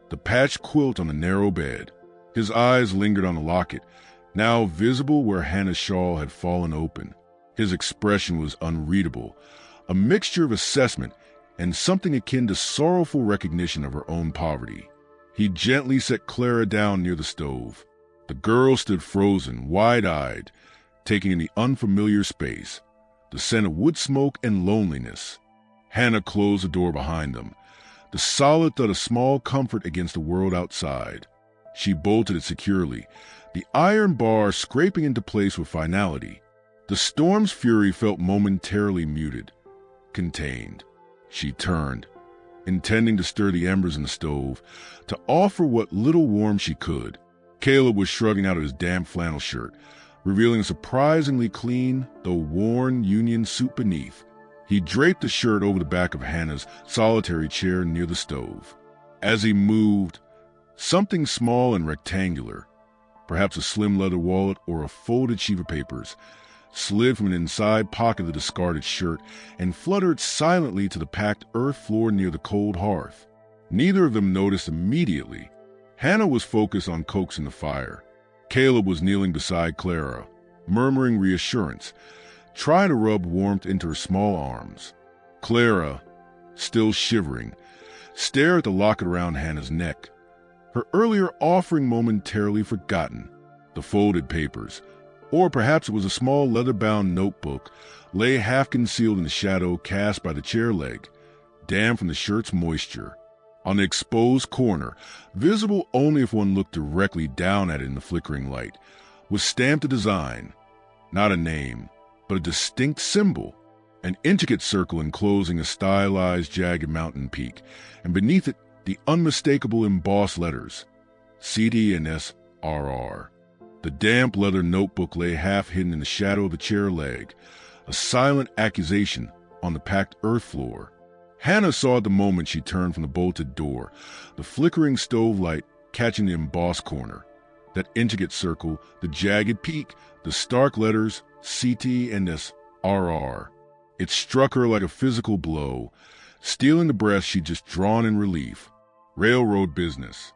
the patched quilt on the narrow bed. His eyes lingered on the locket, now visible where Hannah's shawl had fallen open. His expression was unreadable, a mixture of assessment and something akin to sorrowful recognition of her own poverty. He gently set Clara down near the stove. The girl stood frozen, wide-eyed, taking in the unfamiliar space, the scent of wood smoke and loneliness. Hannah closed the door behind them, the solid thud of small comfort against the world outside. She bolted it securely, the iron bar scraping into place with finality. The storm's fury felt momentarily muted, contained. She turned, intending to stir the embers in the stove, to offer what little warmth she could. Caleb was shrugging out of his damp flannel shirt, revealing a surprisingly clean, though worn, union suit beneath. He draped the shirt over the back of Hannah's solitary chair near the stove. As he moved, something small and rectangular, perhaps a slim leather wallet or a folded sheet of papers, slid from an inside pocket of the discarded shirt and fluttered silently to the packed earth floor near the cold hearth. Neither of them noticed immediately. Hannah was focused on coaxing the fire. Caleb was kneeling beside Clara, murmuring reassurance, trying to rub warmth into her small arms. Clara, still shivering, stared at the locket around Hannah's neck, her earlier offering momentarily forgotten. The folded papers, or perhaps it was a small leather-bound notebook, lay half-concealed in the shadow cast by the chair leg, damp from the shirt's moisture. On the exposed corner, visible only if one looked directly down at it in the flickering light, was stamped a design, not a name, but a distinct symbol, an intricate circle enclosing a stylized, jagged mountain peak, and beneath it the unmistakable embossed letters, CD and SRR. The damp leather notebook lay half hidden in the shadow of the chair leg, a silent accusation on the packed earth floor. Hannah saw at the moment she turned from the bolted door, the flickering stove light catching the embossed corner, that intricate circle, the jagged peak, the stark letters CT and SRR. It struck her like a physical blow, stealing the breath she'd just drawn in relief. Railroad business.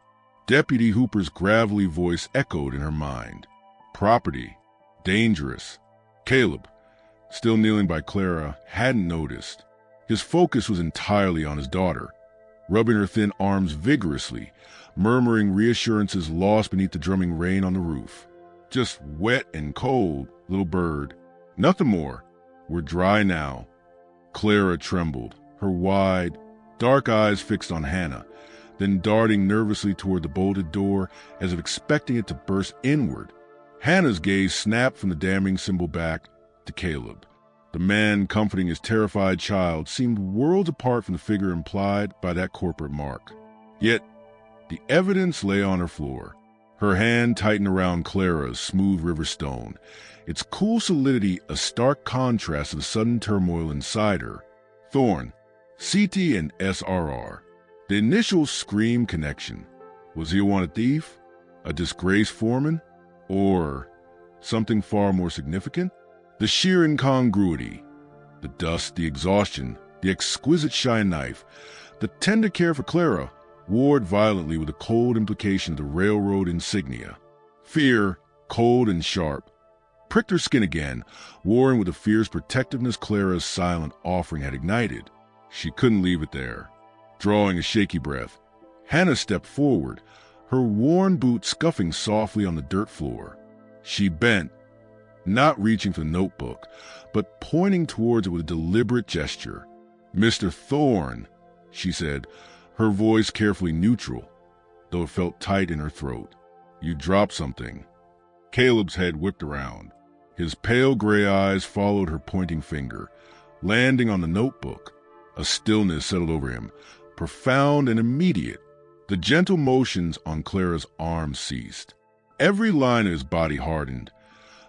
Deputy Hooper's gravelly voice echoed in her mind. Property. Dangerous. Caleb, still kneeling by Clara, hadn't noticed. His focus was entirely on his daughter, rubbing her thin arms vigorously, murmuring reassurances lost beneath the drumming rain on the roof. Just wet and cold, little bird. Nothing more. We're dry now. Clara trembled, her wide, dark eyes fixed on Hannah, then darting nervously toward the bolted door as if expecting it to burst inward. Hannah's gaze snapped from the damning symbol back to Caleb. The man comforting his terrified child seemed worlds apart from the figure implied by that corporate mark. Yet, the evidence lay on her floor. Her hand tightened around Clara's smooth river stone, its cool solidity a stark contrast to the sudden turmoil inside her. Thorne, CT and SRR. The initial scream connection. Was he a wanted thief? A disgraced foreman? Or something far more significant? The sheer incongruity. The dust, the exhaustion, the exquisite shy knife, the tender care for Clara warred violently with the cold implication of the railroad insignia. Fear, cold and sharp, pricked her skin again, warring with the fierce protectiveness Clara's silent offering had ignited. She couldn't leave it there. Drawing a shaky breath, Hannah stepped forward, her worn boot scuffing softly on the dirt floor. She bent, not reaching for the notebook, but pointing towards it with a deliberate gesture. "Mr. Thorne," she said, her voice carefully neutral, though it felt tight in her throat. "You dropped something." Caleb's head whipped around. His pale gray eyes followed her pointing finger, landing on the notebook. A stillness settled over him, profound and immediate. The gentle motions on Clara's arm ceased. Every line of his body hardened.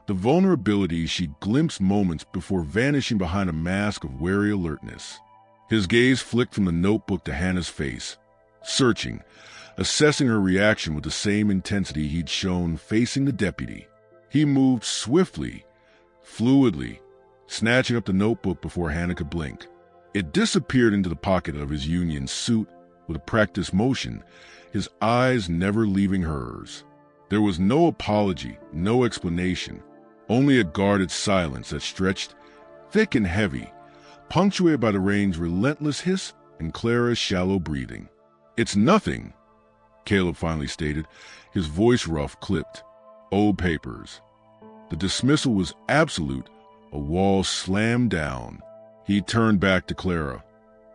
The vulnerability she glimpsed moments before vanishing behind a mask of wary alertness. His gaze flicked from the notebook to Hannah's face, searching, assessing her reaction with the same intensity he'd shown facing the deputy. He moved swiftly, fluidly, snatching up the notebook before Hannah could blink. It disappeared into the pocket of his union suit with a practiced motion, his eyes never leaving hers. There was no apology, no explanation, only a guarded silence that stretched thick and heavy, punctuated by the rain's relentless hiss and Clara's shallow breathing. "It's nothing," Caleb finally stated, his voice rough, clipped. "Old papers." The dismissal was absolute, a wall slammed down. He turned back to Clara,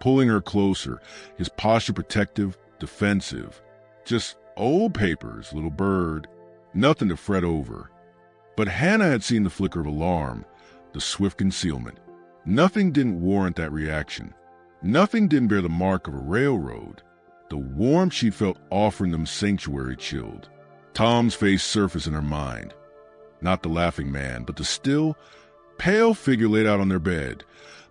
pulling her closer, his posture protective, defensive. "Just old papers, little bird. Nothing to fret over." But Hannah had seen the flicker of alarm, the swift concealment. Nothing didn't warrant that reaction. Nothing didn't bear the mark of a railroad. The warmth she felt offering them sanctuary chilled. Tom's face surfaced in her mind. Not the laughing man, but the still, pale figure laid out on their bed,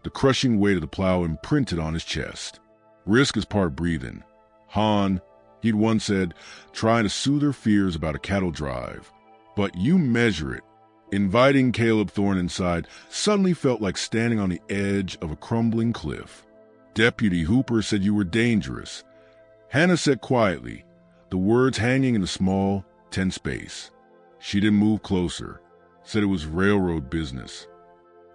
the crushing weight of the plow imprinted on his chest. Risk is part breathing. Han, he'd once said, trying to soothe her fears about a cattle drive. But you measure it. Inviting Caleb Thorne inside suddenly felt like standing on the edge of a crumbling cliff. "Deputy Hooper said you were dangerous," Hannah said quietly, the words hanging in a small, tense space. She didn't move closer, said it was railroad business.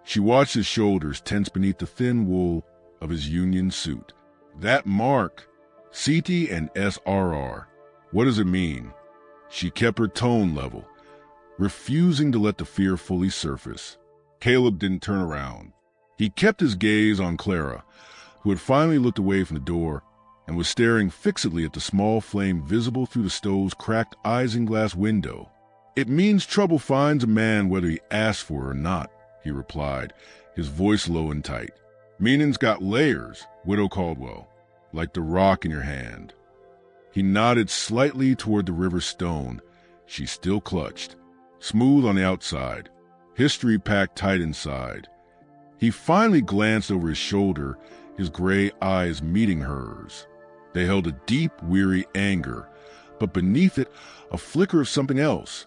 She watched his shoulders tense beneath the thin wool of his union suit. That mark, CT and SRR, what does it mean? She kept her tone level, refusing to let the fear fully surface. Caleb didn't turn around. He kept his gaze on Clara, who had finally looked away from the door and was staring fixedly at the small flame visible through the stove's cracked isinglass window. It means trouble finds a man whether he asks for it or not, he replied, his voice low and tight. Meaning's got layers, Widow Caldwell, like the rock in your hand. He nodded slightly toward the river stone she still clutched, smooth on the outside, history packed tight inside. He finally glanced over his shoulder, his gray eyes meeting hers. They held a deep, weary anger, but beneath it, a flicker of something else.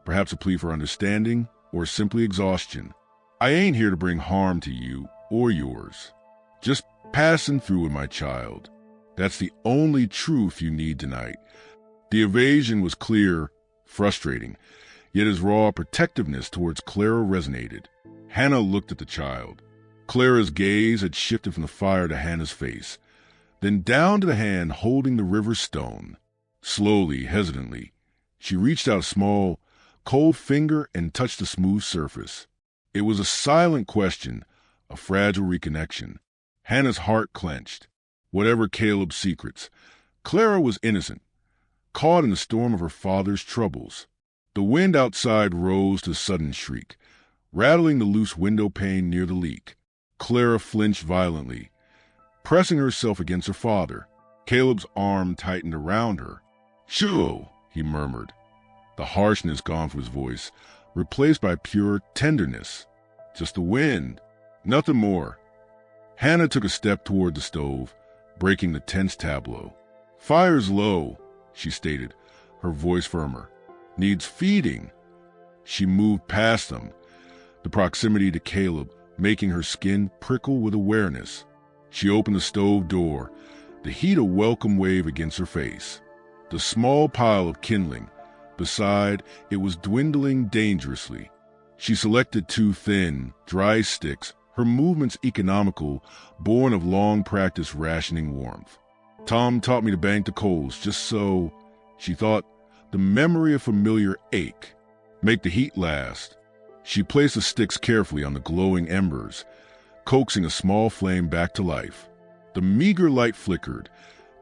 Perhaps a plea for understanding, or simply exhaustion. I ain't here to bring harm to you or yours. Just passing through with my child. That's the only truth you need tonight. The evasion was clear, frustrating, yet his raw protectiveness towards Clara resonated. Hannah looked at the child. Clara's gaze had shifted from the fire to Hannah's face, then down to the hand holding the river stone. Slowly, hesitantly, she reached out a small, cold finger and touched the smooth surface. It was a silent question, a fragile reconnection. Hannah's heart clenched. Whatever Caleb's secrets, Clara was innocent, caught in the storm of her father's troubles. The wind outside rose to a sudden shriek, rattling the loose window pane near the leak. Clara flinched violently, pressing herself against her father. Caleb's arm tightened around her. "Shoo!" he murmured, the harshness gone from his voice, replaced by pure tenderness. "Just the wind, nothing more." Hannah took a step toward the stove, breaking the tense tableau. "Fire's low," she stated, her voice firmer. "Needs feeding." She moved past them, the proximity to Caleb making her skin prickle with awareness. She opened the stove door, the heat a welcome wave against her face. The small pile of kindling beside it was dwindling dangerously. She selected 2 thin, dry sticks, her movements economical, born of long practice rationing warmth. Tom taught me to bank the coals just so, she thought, the memory of familiar ache. Make the heat last. She placed the sticks carefully on the glowing embers, coaxing a small flame back to life. The meager light flickered,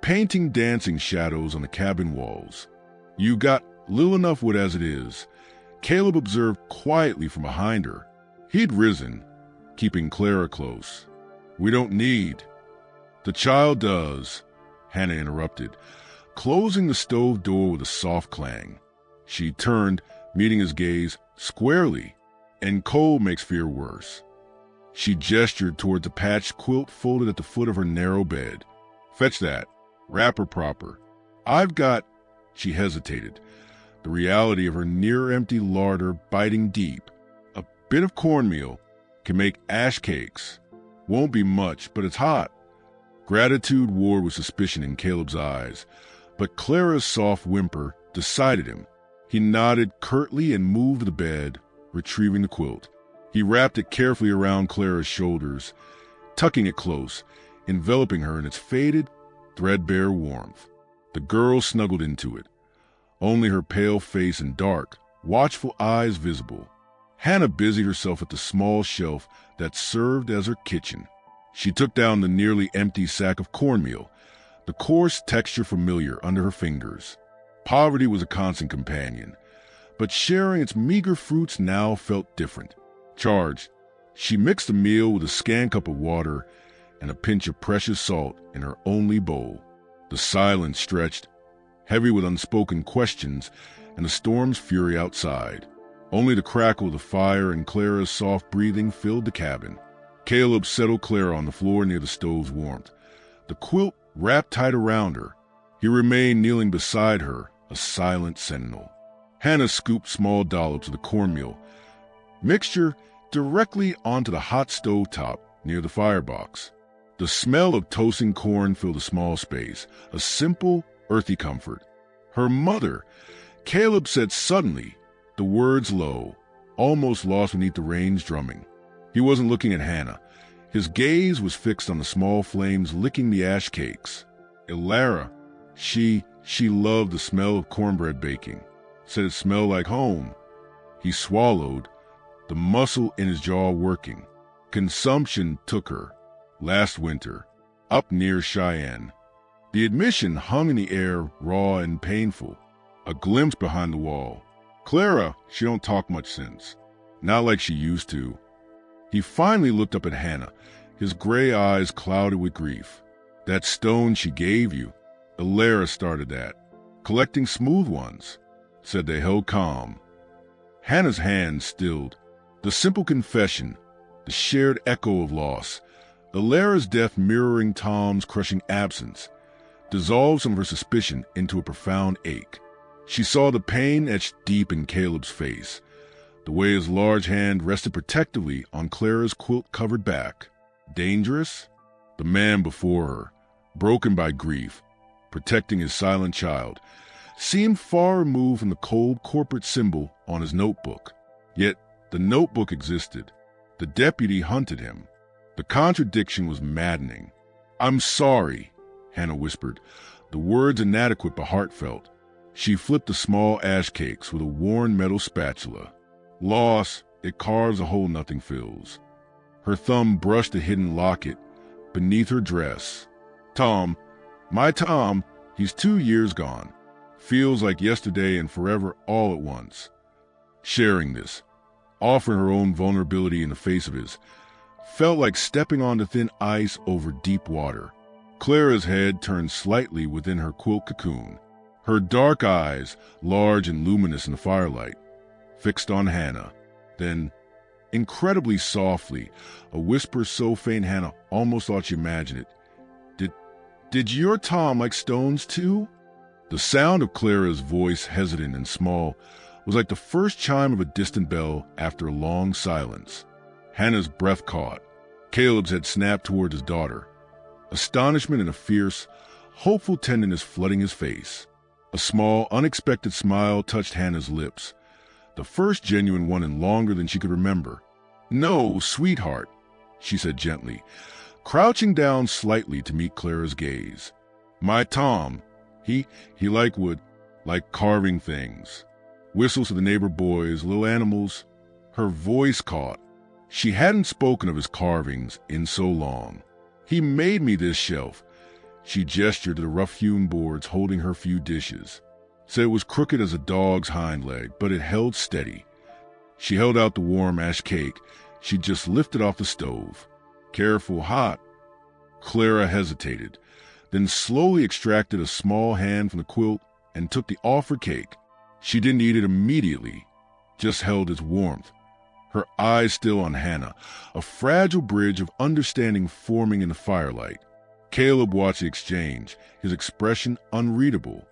painting dancing shadows on the cabin walls. "You got little enough wood as it is," Caleb observed quietly from behind her. He'd risen, keeping Clara close. "We don't need." "The child does," Hannah interrupted, closing the stove door with a soft clang. She turned, meeting his gaze squarely. "And cold makes fear worse." She gestured toward the patched quilt folded at the foot of her narrow bed. "Fetch that. Wrap her proper. I've got—" She hesitated, the reality of her near-empty larder biting deep. "A bit of cornmeal can make ash cakes. Won't be much, but it's hot." Gratitude warred with suspicion in Caleb's eyes, but Clara's soft whimper decided him. He nodded curtly and moved the bed, retrieving the quilt. He wrapped it carefully around Clara's shoulders, tucking it close, enveloping her in its faded, threadbare warmth. The girl snuggled into it, only her pale face and dark, watchful eyes visible. Hannah busied herself at the small shelf that served as her kitchen. She took down the nearly empty sack of cornmeal, the coarse texture familiar under her fingers. Poverty was a constant companion, but sharing its meager fruits now felt different. Charged, she mixed the meal with a scant cup of water and a pinch of precious salt in her only bowl. The silence stretched, heavy with unspoken questions and the storm's fury outside. Only the crackle of the fire and Clara's soft breathing filled the cabin. Caleb settled Clara on the floor near the stove's warmth, the quilt wrapped tight around her. He remained kneeling beside her, a silent sentinel. Hannah scooped small dollops of the cornmeal mixture directly onto the hot stove top near the firebox. The smell of toasting corn filled the small space, a simple, earthy comfort. "Her mother," Caleb said suddenly, the words low, almost lost beneath the rain's drumming. He wasn't looking at Hannah. His gaze was fixed on the small flames licking the ash cakes. Ilara, she loved the smell of cornbread baking. Said it smelled like home. He swallowed, the muscle in his jaw working. Consumption took her, last winter, up near Cheyenne. The admission hung in the air, raw and painful. A glimpse behind the wall. Clara, she don't talk much since. Not like she used to. He finally looked up at Hannah, his gray eyes clouded with grief. That stone she gave you, Ilara started that. Collecting smooth ones. Said they held calm. Hannah's hand stilled. The simple confession, the shared echo of loss, Ilara's death mirroring Tom's crushing absence, dissolved some of her suspicion into a profound ache. She saw the pain etched deep in Caleb's face, the way his large hand rested protectively on Clara's quilt-covered back. Dangerous? The man before her, broken by grief, protecting his silent child, seemed far removed from the cold corporate symbol on his notebook. Yet the notebook existed. The deputy hunted him. The contradiction was maddening. "I'm sorry," Hannah whispered, the words inadequate but heartfelt. She flipped the small ash cakes with a worn metal spatula. Loss, it carves a hole nothing fills. Her thumb brushed a hidden locket beneath her dress. "Tom, my Tom, he's 2 years gone. Feels like yesterday and forever all at once." Sharing this, offering her own vulnerability in the face of his, felt like stepping onto thin ice over deep water. Clara's head turned slightly within her quilt cocoon, her dark eyes, large and luminous in the firelight, fixed on Hannah. Then, incredibly softly, a whisper so faint Hannah almost thought she imagined it. Did your Tom like stones too?" The sound of Clara's voice, hesitant and small, was like the first chime of a distant bell after a long silence. Hannah's breath caught. Caleb's had snapped toward his daughter. Astonishment and a fierce, hopeful tenderness flooding his face. A small, unexpected smile touched Hannah's lips, the first genuine one in longer than she could remember. "No, sweetheart," she said gently, crouching down slightly to meet Clara's gaze. "My Tom, he like wood, like carving things. Whistles to the neighbor boys, little animals." Her voice caught. She hadn't spoken of his carvings in so long. "He made me this shelf." She gestured to the rough-hewn boards holding her few dishes. Said it was crooked as a dog's hind leg, but it held steady. She held out the warm ash cake she'd just lifted off the stove. "Careful, hot." Clara hesitated, then slowly extracted a small hand from the quilt and took the offered cake. She didn't eat it immediately, just held its warmth, her eyes still on Hannah, a fragile bridge of understanding forming in the firelight. Caleb watched the exchange, his expression unreadable.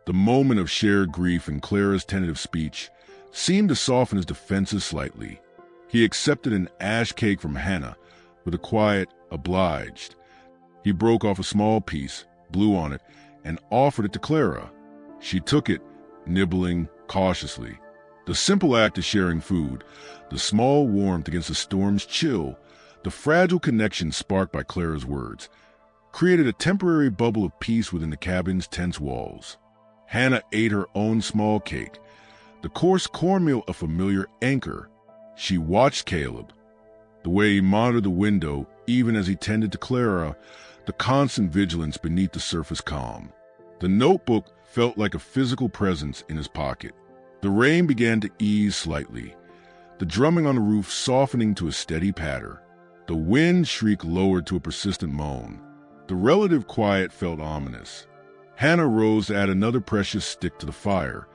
The moment of shared grief in Clara's tentative speech seemed to soften his defenses slightly. He accepted an ash cake from Hannah with a quiet, obliged. He broke off a small piece, blew on it, and offered it to Clara. She took it, nibbling cautiously. The simple act of sharing food, the small warmth against the storm's chill, the fragile connection sparked by Clara's words, created a temporary bubble of peace within the cabin's tense walls. Hannah ate her own small cake, the coarse cornmeal a familiar anchor. She watched Caleb, the way he monitored the window even as he tended to Clara, the constant vigilance beneath the surface calm. The notebook felt like a physical presence in his pocket. The rain began to ease slightly, the drumming on the roof softening to a steady patter. The wind shriek lowered to a persistent moan. The relative quiet felt ominous. Hannah rose to add another precious stick to the fire,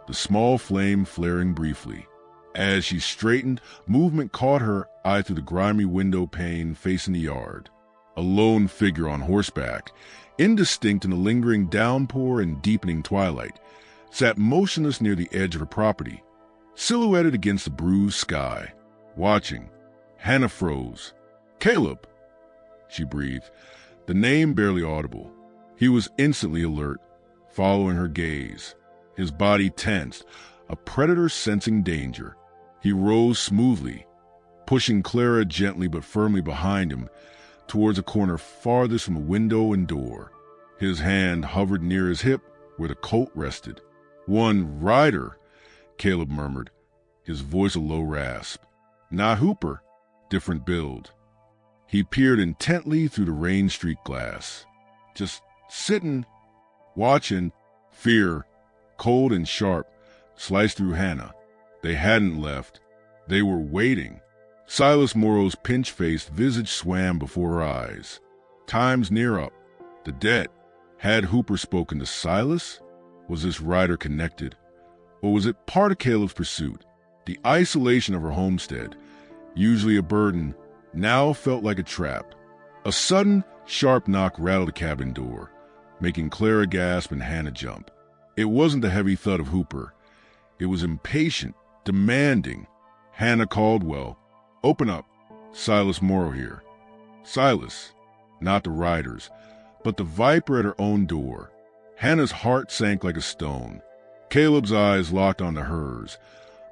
the small flame flaring briefly. As she straightened, movement caught her eye through the grimy window pane facing the yard. A lone figure on horseback, indistinct in the lingering downpour and deepening twilight, sat motionless near the edge of her property, silhouetted against the bruised sky. Watching, Hannah froze. "Caleb!" she breathed, the name barely audible. He was instantly alert, following her gaze, his body tensed, a predator sensing danger. He rose smoothly, pushing Clara gently but firmly behind him towards a corner farthest from the window and door. His hand hovered near his hip where the colt rested. "One rider," Caleb murmured, his voice a low rasp. "Not Hooper. Different build." He peered intently through the rain-streaked glass. Just sitting, watching. Fear, cold and sharp, sliced through Hannah. They hadn't left. They were waiting. Silas Morrow's pinch-faced visage swam before her eyes. Time's near up. The debt. Had Hooper spoken to Silas? Was this rider connected? Or was it part of Caleb's pursuit? The isolation of her homestead, usually a burden, now felt like a trap. A sudden, sharp knock rattled the cabin door, making Clara gasp and Hannah jump. It wasn't the heavy thud of Hooper. It was impatient, demanding. "Hannah Caldwell. Open up. Silas Morrow here." Silas. Not the riders, but the viper at her own door. Hannah's heart sank like a stone. Caleb's eyes locked onto hers,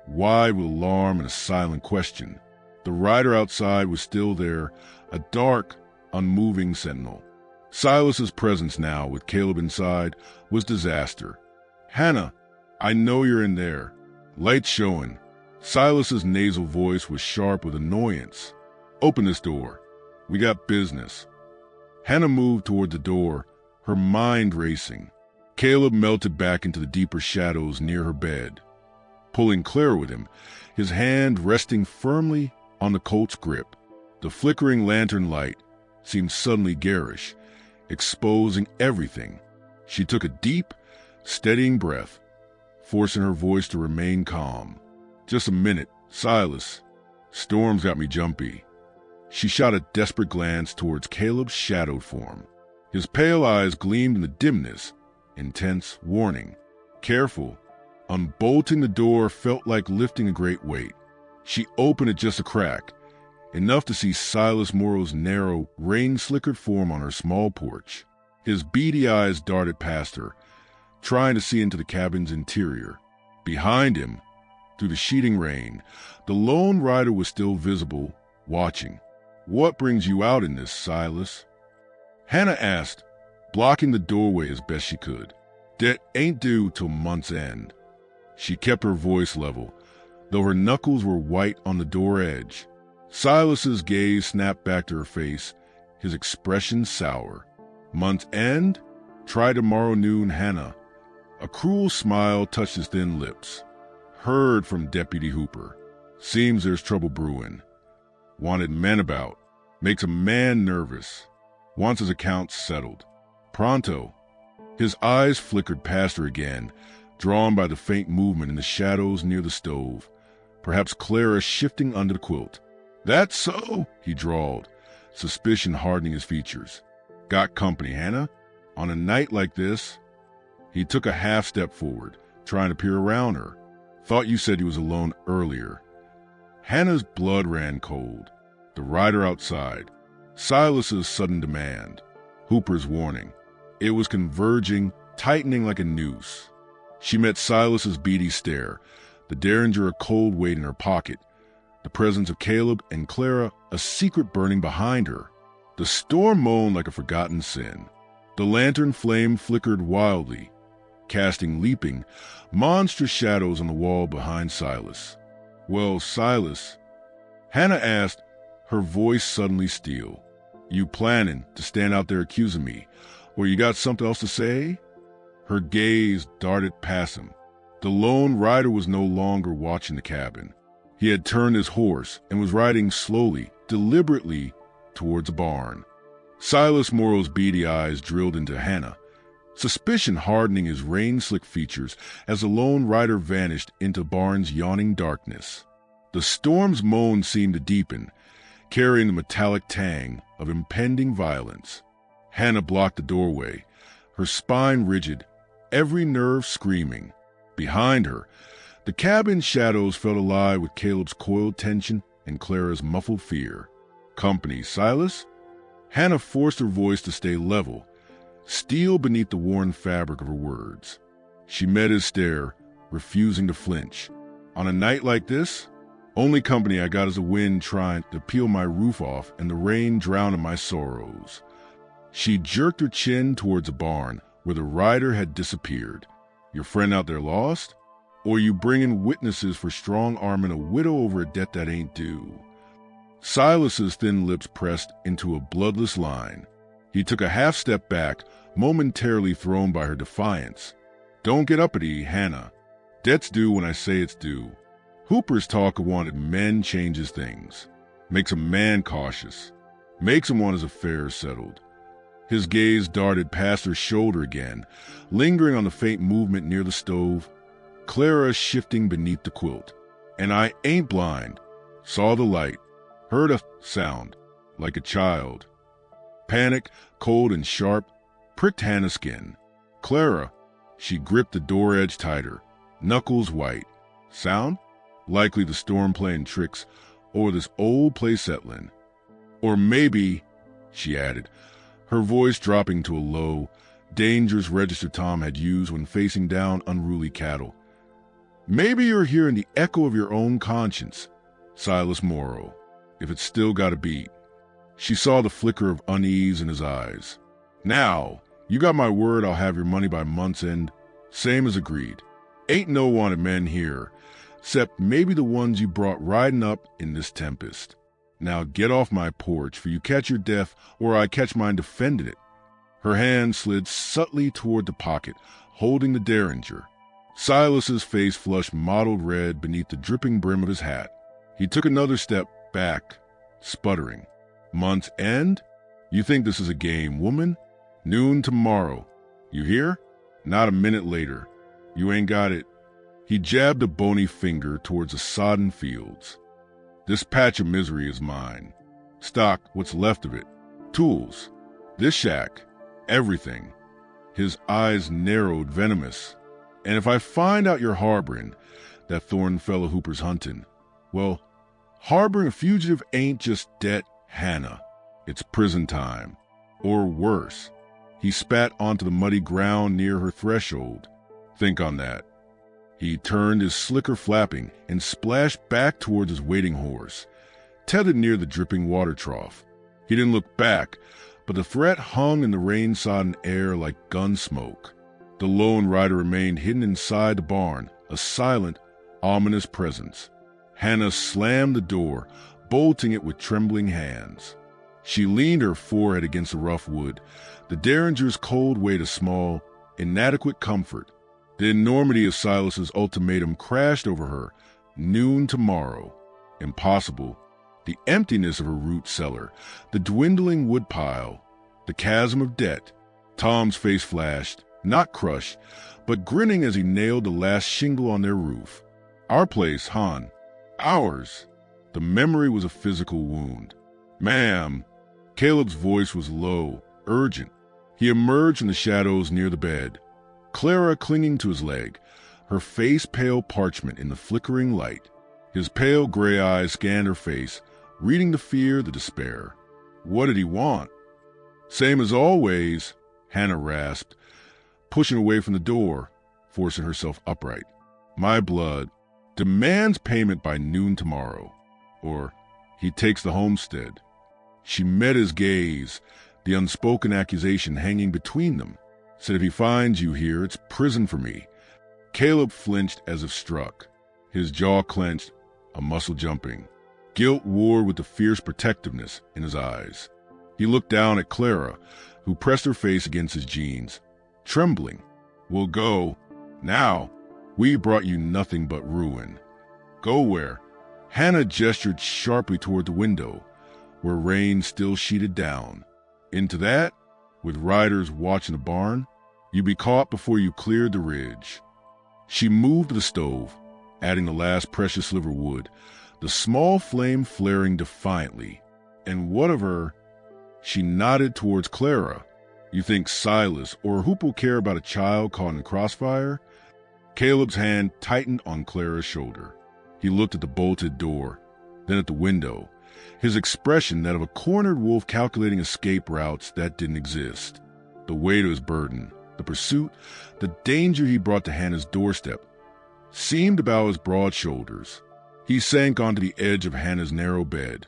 wide with alarm and a silent question. The rider outside was still there, a dark, unmoving sentinel. Silas's presence now, with Caleb inside, was disaster. "Hannah, I know you're in there." Light showing. Silas's nasal voice was sharp with annoyance. "Open this door. We got business." Hannah moved toward the door, her mind racing. Caleb melted back into the deeper shadows near her bed, pulling Clara with him, his hand resting firmly on the colt's grip. The flickering lantern light seemed suddenly garish, exposing everything. She took a deep, steadying breath, forcing her voice to remain calm. "Just a minute, Silas. Storm's got me jumpy." She shot a desperate glance towards Caleb's shadowed form. His pale eyes gleamed in the dimness, intense warning. Careful. Unbolting the door felt like lifting a great weight. She opened it just a crack, enough to see Silas Morrow's narrow, rain-slickered form on her small porch. His beady eyes darted past her, trying to see into the cabin's interior. Behind him, through the sheeting rain, the lone rider was still visible, watching. "What brings you out in this, Silas?" Hannah asked, blocking the doorway as best she could. "Debt ain't due till month's end." She kept her voice level, though her knuckles were white on the door edge. Silas's gaze snapped back to her face, his expression sour. "Month's end? Try tomorrow noon, Hannah." A cruel smile touched his thin lips. "Heard from Deputy Hooper. Seems there's trouble brewing. Wanted men about. Makes a man nervous. Wants his accounts settled. Pronto." His eyes flickered past her again, drawn by the faint movement in the shadows near the stove. Perhaps Clara shifting under the quilt. "That's so," he drawled, suspicion hardening his features. "Got company, Hannah? On a night like this?" He took a half step forward, trying to peer around her. "Thought you said he was alone earlier." Hannah's blood ran cold. The rider outside. Silas's sudden demand. Hooper's warning. It was converging, tightening like a noose. She met Silas's beady stare, the derringer a cold weight in her pocket, the presence of Caleb and Clara a secret burning behind her. The storm moaned like a forgotten sin. The lantern flame flickered wildly, casting leaping, monstrous shadows on the wall behind Silas. "Well, Silas," Hannah asked, her voice suddenly steel. "You planning to stand out there accusing me, or you got something else to say?" Her gaze darted past him. The lone rider was no longer watching the cabin. He had turned his horse and was riding slowly, deliberately, towards a barn. Silas Morrow's beady eyes drilled into Hannah, suspicion hardening his rain-slicked features as the lone rider vanished into the barn's yawning darkness. The storm's moan seemed to deepen, carrying the metallic tang of impending violence. Hannah blocked the doorway, her spine rigid, every nerve screaming. Behind her, the cabin's shadows felt alive with Caleb's coiled tension and Clara's muffled fear. "Company, Silas?" Hannah forced her voice to stay level, steel beneath the worn fabric of her words. She met his stare, refusing to flinch. "On a night like this?" Only company I got is a wind trying to peel my roof off and the rain drowning my sorrows." She jerked her chin towards a barn where the rider had disappeared. "Your friend out there lost? Or you bringing witnesses for strong-arming a widow over a debt that ain't due?" Silas's thin lips pressed into a bloodless line. He took a half-step back, momentarily thrown by her defiance. "Don't get uppity, Hannah. Debt's due when I say it's due. Hooper's talk of wanted men changes things. Makes a man cautious. Makes him want his affairs settled." His gaze darted past her shoulder again, lingering on the faint movement near the stove. Clara shifting beneath the quilt. "And I ain't blind. Saw the light. Heard a sound. Like a child." Panic, cold and sharp, pricked Hannah's skin. "Clara." She gripped the door edge tighter, knuckles white. "Sound? Likely the storm playing tricks, or this old place settling. Or maybe," she added, her voice dropping to a low, dangerous register Tom had used when facing down unruly cattle. "Maybe you're hearing the echo of your own conscience, Silas Morrow, if it's still got a beat." She saw the flicker of unease in his eyes. "Now, you got my word I'll have your money by month's end, same as agreed. Ain't no wanted men here, 'cept maybe the ones you brought riding up in this tempest. Now get off my porch, for you catch your death or I catch mine defending it." Her hand slid subtly toward the pocket, holding the derringer. Silas's face flushed mottled red beneath the dripping brim of his hat. He took another step back, sputtering. "Month's end? You think this is a game, woman? Noon tomorrow. You hear? Not a minute later. You ain't got it." He jabbed a bony finger towards the sodden fields. "This patch of misery is mine. Stock, what's left of it. Tools. This shack. Everything." His eyes narrowed, venomous. "And if I find out you're harboring that Thorne fellow Hooper's hunting, well, harboring a fugitive ain't just debt, Hannah. It's prison time. Or worse." He spat onto the muddy ground near her threshold. "Think on that." He turned his slicker flapping and splashed back towards his waiting horse, tethered near the dripping water trough. He didn't look back, but the threat hung in the rain-sodden air like gun smoke. The lone rider remained hidden inside the barn, a silent, ominous presence. Hannah slammed the door, bolting it with trembling hands. She leaned her forehead against the rough wood, the derringer's cold weight a small, inadequate comfort. The enormity of Silas's ultimatum crashed over her. Noon tomorrow. Impossible. The emptiness of her root cellar, the dwindling woodpile, the chasm of debt. Tom's face flashed, not crushed, but grinning as he nailed the last shingle on their roof. "Our place, hon. Ours." The memory was a physical wound. "Ma'am." Caleb's voice was low, urgent. He emerged from the shadows near the bed. Clara clinging to his leg, her face pale parchment in the flickering light. His pale gray eyes scanned her face, reading the fear, the despair. What did he want? "Same as always," Hannah rasped, pushing away from the door, forcing herself upright. "My blood. Demands payment by noon tomorrow. Or he takes the homestead." She met his gaze, the unspoken accusation hanging between them. Said, "If he finds you here, it's prison for me." Caleb flinched as if struck. His jaw clenched, a muscle jumping. Guilt warred with the fierce protectiveness in his eyes. He looked down at Clara, who pressed her face against his jeans, trembling. "We'll go. Now. We brought you nothing but ruin." "Go where?" Hannah gestured sharply toward the window, where rain still sheeted down. "Into that? With riders watching the barn? You'd be caught before you cleared the ridge." She moved to the stove, adding the last precious sliver of wood, the small flame flaring defiantly. "And what of her?" She nodded towards Clara. "You think Silas or Hoop will care about a child caught in the crossfire?" Caleb's hand tightened on Clara's shoulder. He looked at the bolted door, then at the window, his expression that of a cornered wolf calculating escape routes that didn't exist. The weight of his burden, the pursuit, the danger he brought to Hannah's doorstep, seemed about his broad shoulders. He sank onto the edge of Hannah's narrow bed,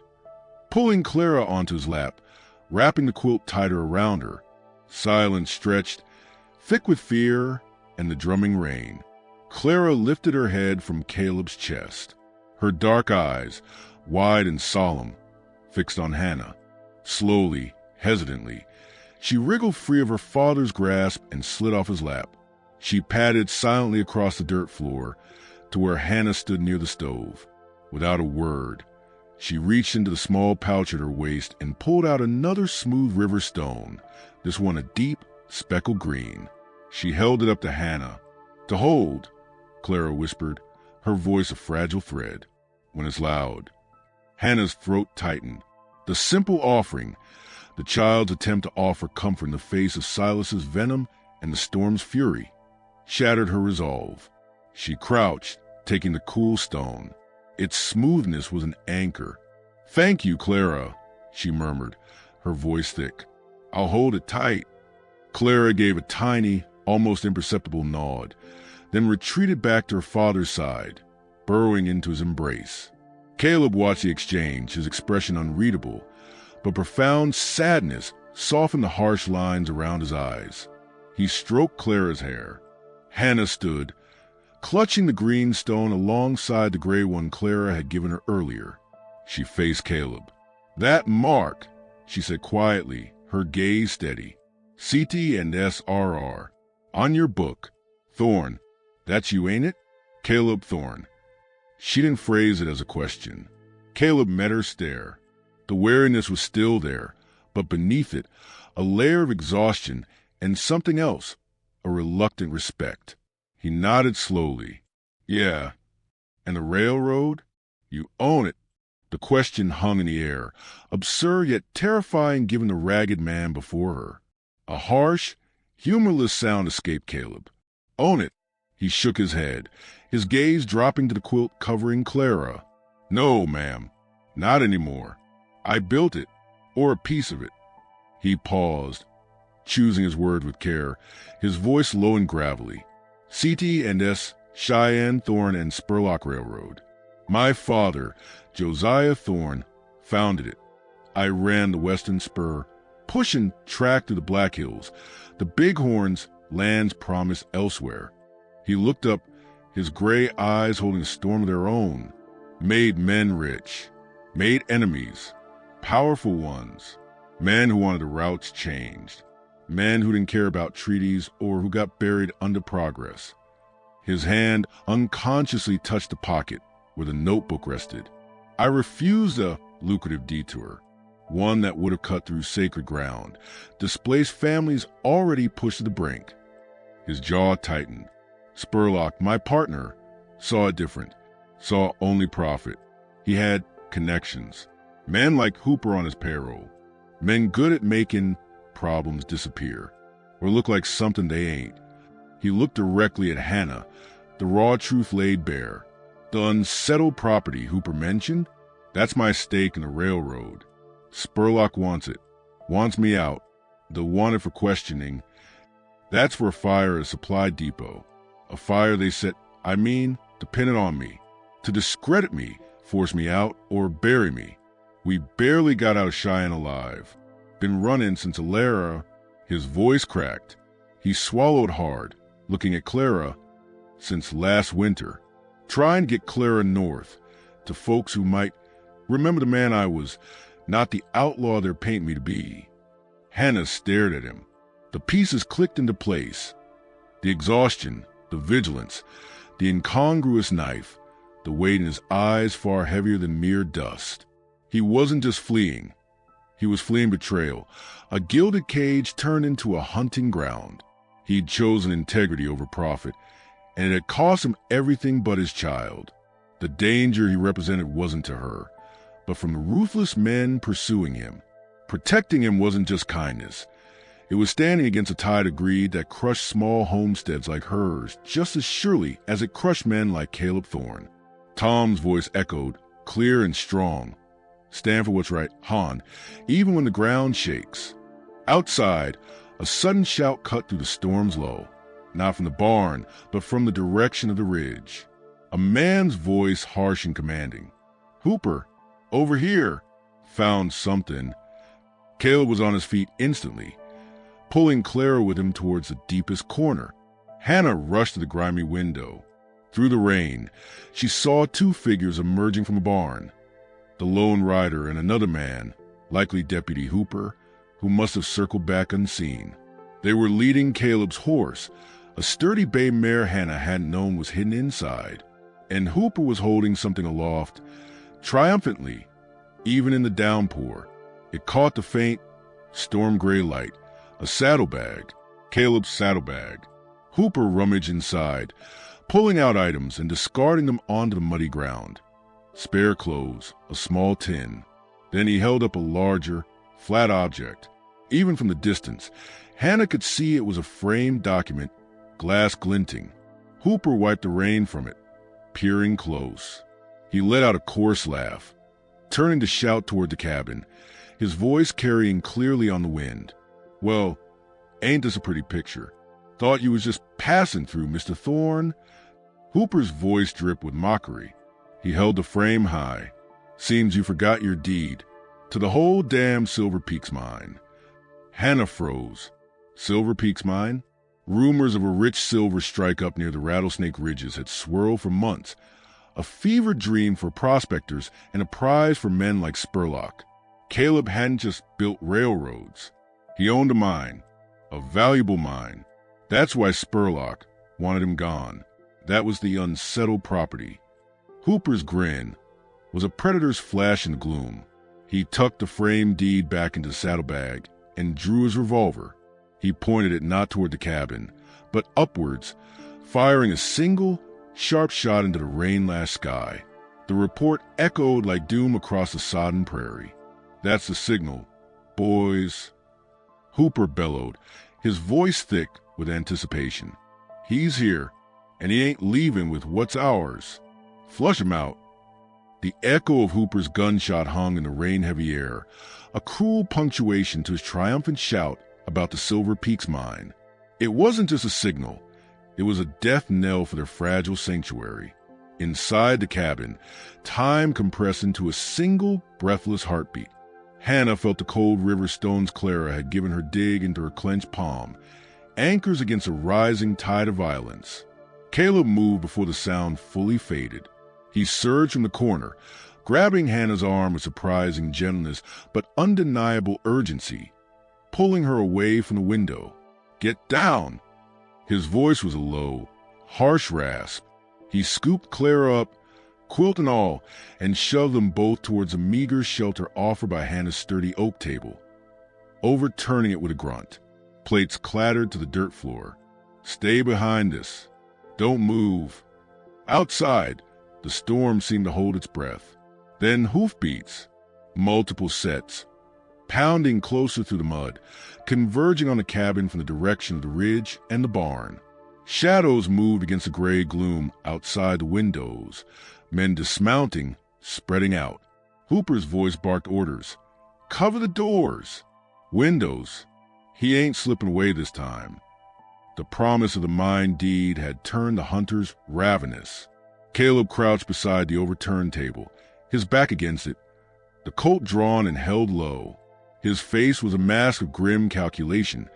pulling Clara onto his lap, wrapping the quilt tighter around her. Silence stretched, thick with fear and the drumming rain. Clara lifted her head from Caleb's chest, her dark eyes, wide and solemn, fixed on Hannah. Slowly, hesitantly, she wriggled free of her father's grasp and slid off his lap. She padded silently across the dirt floor to where Hannah stood near the stove. Without a word, she reached into the small pouch at her waist and pulled out another smooth river stone, this one a deep, speckled green. She held it up to Hannah. "To hold," Clara whispered, her voice a fragile thread. "When it's loud." Hannah's throat tightened. The simple offering, the child's attempt to offer comfort in the face of Silas's venom and the storm's fury, shattered her resolve. She crouched, taking the cool stone. Its smoothness was an anchor. "Thank you, Clara," she murmured, her voice thick. "I'll hold it tight." Clara gave a tiny, almost imperceptible nod, then retreated back to her father's side, burrowing into his embrace. Caleb watched the exchange, his expression unreadable, but profound sadness softened the harsh lines around his eyes. He stroked Clara's hair. Hannah stood, clutching the green stone alongside the gray one Clara had given her earlier. She faced Caleb. "That mark," she said quietly, her gaze steady. "CT and SRR. On your book. Thorne. That's you, ain't it?" Caleb Thorne. She didn't phrase it as a question. Caleb met her stare. The wariness was still there, but beneath it, a layer of exhaustion and something else, a reluctant respect. He nodded slowly. "Yeah. And the railroad? You own it." The question hung in the air, absurd yet terrifying given the ragged man before her. A harsh, humorless sound escaped Caleb. "Own it." He shook his head, his gaze dropping to the quilt covering Clara. "No, ma'am. Not anymore. I built it, or a piece of it." He paused, choosing his words with care, his voice low and gravelly. "CT and S, Cheyenne, Thorne, and Spurlock Railroad. My father, Josiah Thorne, founded it. I ran the Western Spur, pushing track through the Black Hills, the Bighorns, lands promised elsewhere." He looked up, his gray eyes holding a storm of their own. "Made men rich, made enemies, powerful ones, men who wanted the routes changed, men who didn't care about treaties or who got buried under progress." His hand unconsciously touched the pocket where the notebook rested. "I refused a lucrative detour, one that would have cut through sacred ground, displaced families already pushed to the brink." His jaw tightened. Spurlock, my partner, saw it different, saw only profit. He had connections, men like Hooper on his payroll, men good at making problems disappear, or look like something they ain't. He looked directly at Hannah, the raw truth laid bare. "The unsettled property Hooper mentioned? That's my stake in the railroad. Spurlock wants it, wants me out, the wanted for questioning. That's for a fire at a supply depot. A fire they set, depended on me. To discredit me, force me out, or bury me. We barely got out of Cheyenne alive. Been running since Alara." His voice cracked. He swallowed hard, looking at Clara. "Since last winter. Trying to get Clara north, to folks who might remember the man I was, not the outlaw they're painting me to be." Hannah stared at him. The pieces clicked into place. The exhaustion, the vigilance, the incongruous knife, the weight in his eyes far heavier than mere dust. He wasn't just fleeing. He was fleeing betrayal, a gilded cage turned into a hunting ground. He'd chosen integrity over profit, and it had cost him everything but his child. The danger he represented wasn't to her, but from the ruthless men pursuing him. Protecting him wasn't just kindness. It was standing against a tide of greed that crushed small homesteads like hers just as surely as it crushed men like Caleb Thorne. Tom's voice echoed, clear and strong. "Stand for what's right, Han, even when the ground shakes." Outside, a sudden shout cut through the storm's lull, not from the barn, but from the direction of the ridge. A man's voice, harsh and commanding. "Hooper, over here." Found something. Caleb was on his feet instantly, pulling Clara with him towards the deepest corner. Hannah rushed to the grimy window. Through the rain, she saw two figures emerging from a barn. The lone rider and another man, likely Deputy Hooper, who must have circled back unseen. They were leading Caleb's horse, a sturdy bay mare Hannah hadn't known was hidden inside, and Hooper was holding something aloft, triumphantly, even in the downpour. It caught the faint, storm-gray light, a saddlebag, Caleb's saddlebag. Hooper rummaged inside, pulling out items and discarding them onto the muddy ground. Spare clothes, a small tin. Then he held up a larger, flat object. Even from the distance, Hannah could see it was a framed document, glass glinting. Hooper wiped the rain from it, peering close. He let out a coarse laugh, turning to shout toward the cabin, his voice carrying clearly on the wind. "Well, ain't this a pretty picture? Thought you was just passing through, Mr. Thorne." Hooper's voice dripped with mockery. He held the frame high. "Seems you forgot your deed to the whole damn Silver Peaks mine." Hannah froze. Silver Peaks mine? Rumors of a rich silver strike up near the Rattlesnake Ridges had swirled for months, a fever dream for prospectors and a prize for men like Spurlock. Caleb hadn't just built railroads. He owned a mine, a valuable mine. That's why Spurlock wanted him gone. That was the unsettled property. Hooper's grin was a predator's flash in the gloom. He tucked the framed deed back into the saddlebag and drew his revolver. He pointed it not toward the cabin, but upwards, firing a single, sharp shot into the rain-lashed sky. The report echoed like doom across the sodden prairie. "That's the signal, boys," Hooper bellowed, his voice thick with anticipation. "He's here, and he ain't leaving with what's ours. Flush him out." The echo of Hooper's gunshot hung in the rain-heavy air, a cruel punctuation to his triumphant shout about the Silver Peaks mine. It wasn't just a signal. It was a death knell for their fragile sanctuary. Inside the cabin, time compressed into a single, breathless heartbeat. Hannah felt the cold river stones Clara had given her dig into her clenched palm, anchors against a rising tide of violence. Caleb moved before the sound fully faded. He surged from the corner, grabbing Hannah's arm with surprising gentleness but undeniable urgency, pulling her away from the window. "Get down!" His voice was a low, harsh rasp. He scooped Clara up, quilt and all, and shoved them both towards a meager shelter offered by Hannah's sturdy oak table, overturning it with a grunt. Plates clattered to the dirt floor. "Stay behind us. Don't move." Outside, the storm seemed to hold its breath. Then hoofbeats, multiple sets, pounding closer through the mud, converging on the cabin from the direction of the ridge and the barn. Shadows moved against the gray gloom outside the windows, men dismounting, spreading out. Hooper's voice barked orders. "Cover the doors!" Windows. He ain't slipping away this time. The promise of the mine deed had turned the hunters ravenous. Caleb crouched beside the overturned table, his back against it, the Colt drawn and held low. His face was a mask of grim calculation,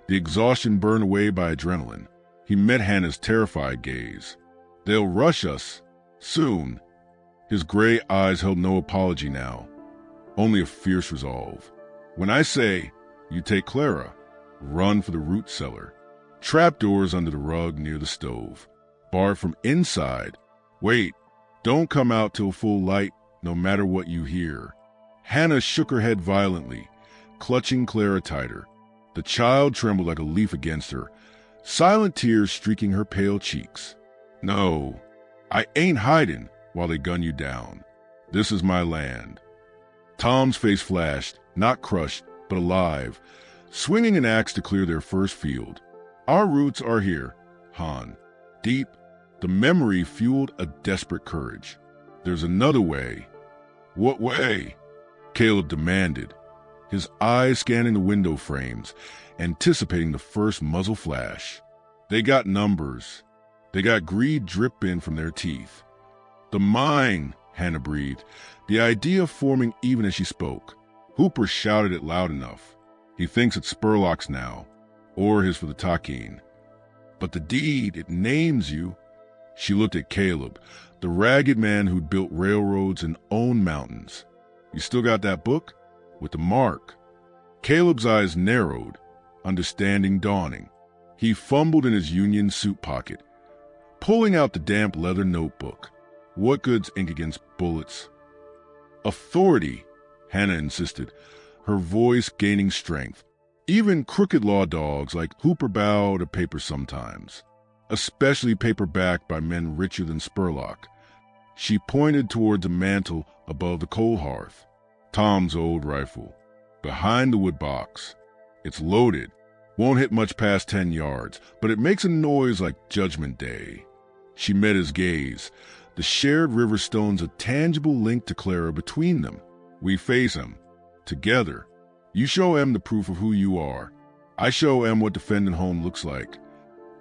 the exhaustion burned away by adrenaline. He met Hannah's terrified gaze. "They'll rush us. Soon." His gray eyes held no apology now, only a fierce resolve. "When I say, you take Clara, run for the root cellar. Trapdoors under the rug near the stove. Barred from inside. Wait, don't come out till full light, no matter what you hear." Hannah shook her head violently, clutching Clara tighter. The child trembled like a leaf against her, silent tears streaking her pale cheeks. "No, I ain't hiding while they gun you down. This is my land." Tom's face flashed, not crushed, but alive, swinging an axe to clear their first field. "Our roots are here, Han. Deep." The memory fueled a desperate courage. "There's another way." "What way?" Caleb demanded, his eyes scanning the window frames, anticipating the first muzzle flash. "They got numbers. They got greed dripping from their teeth. The mine, Hannah breathed, the idea forming even as she spoke. Hooper shouted it loud enough. He thinks it's Spurlock's now, or his for the Takin. But the deed, it names you. She looked at Caleb, the ragged man who'd built railroads and owned mountains. You still got that book? With the mark. Caleb's eyes narrowed, understanding dawning. He fumbled in his Union suit pocket, pulling out the damp leather notebook. What good's ink against bullets? Authority, Hannah insisted, her voice gaining strength. Even crooked law dogs like Hooper bow to paper sometimes, especially paper backed by men richer than Spurlock. She pointed toward the mantel above the coal hearth. Tom's old rifle, behind the wood box. It's loaded, won't hit much past 10 yards, but it makes a noise like Judgment Day. She met his gaze. The shared river stone's a tangible link to Clara between them. We face him. Together. You show Em the proof of who you are. I show Em what defending home looks like.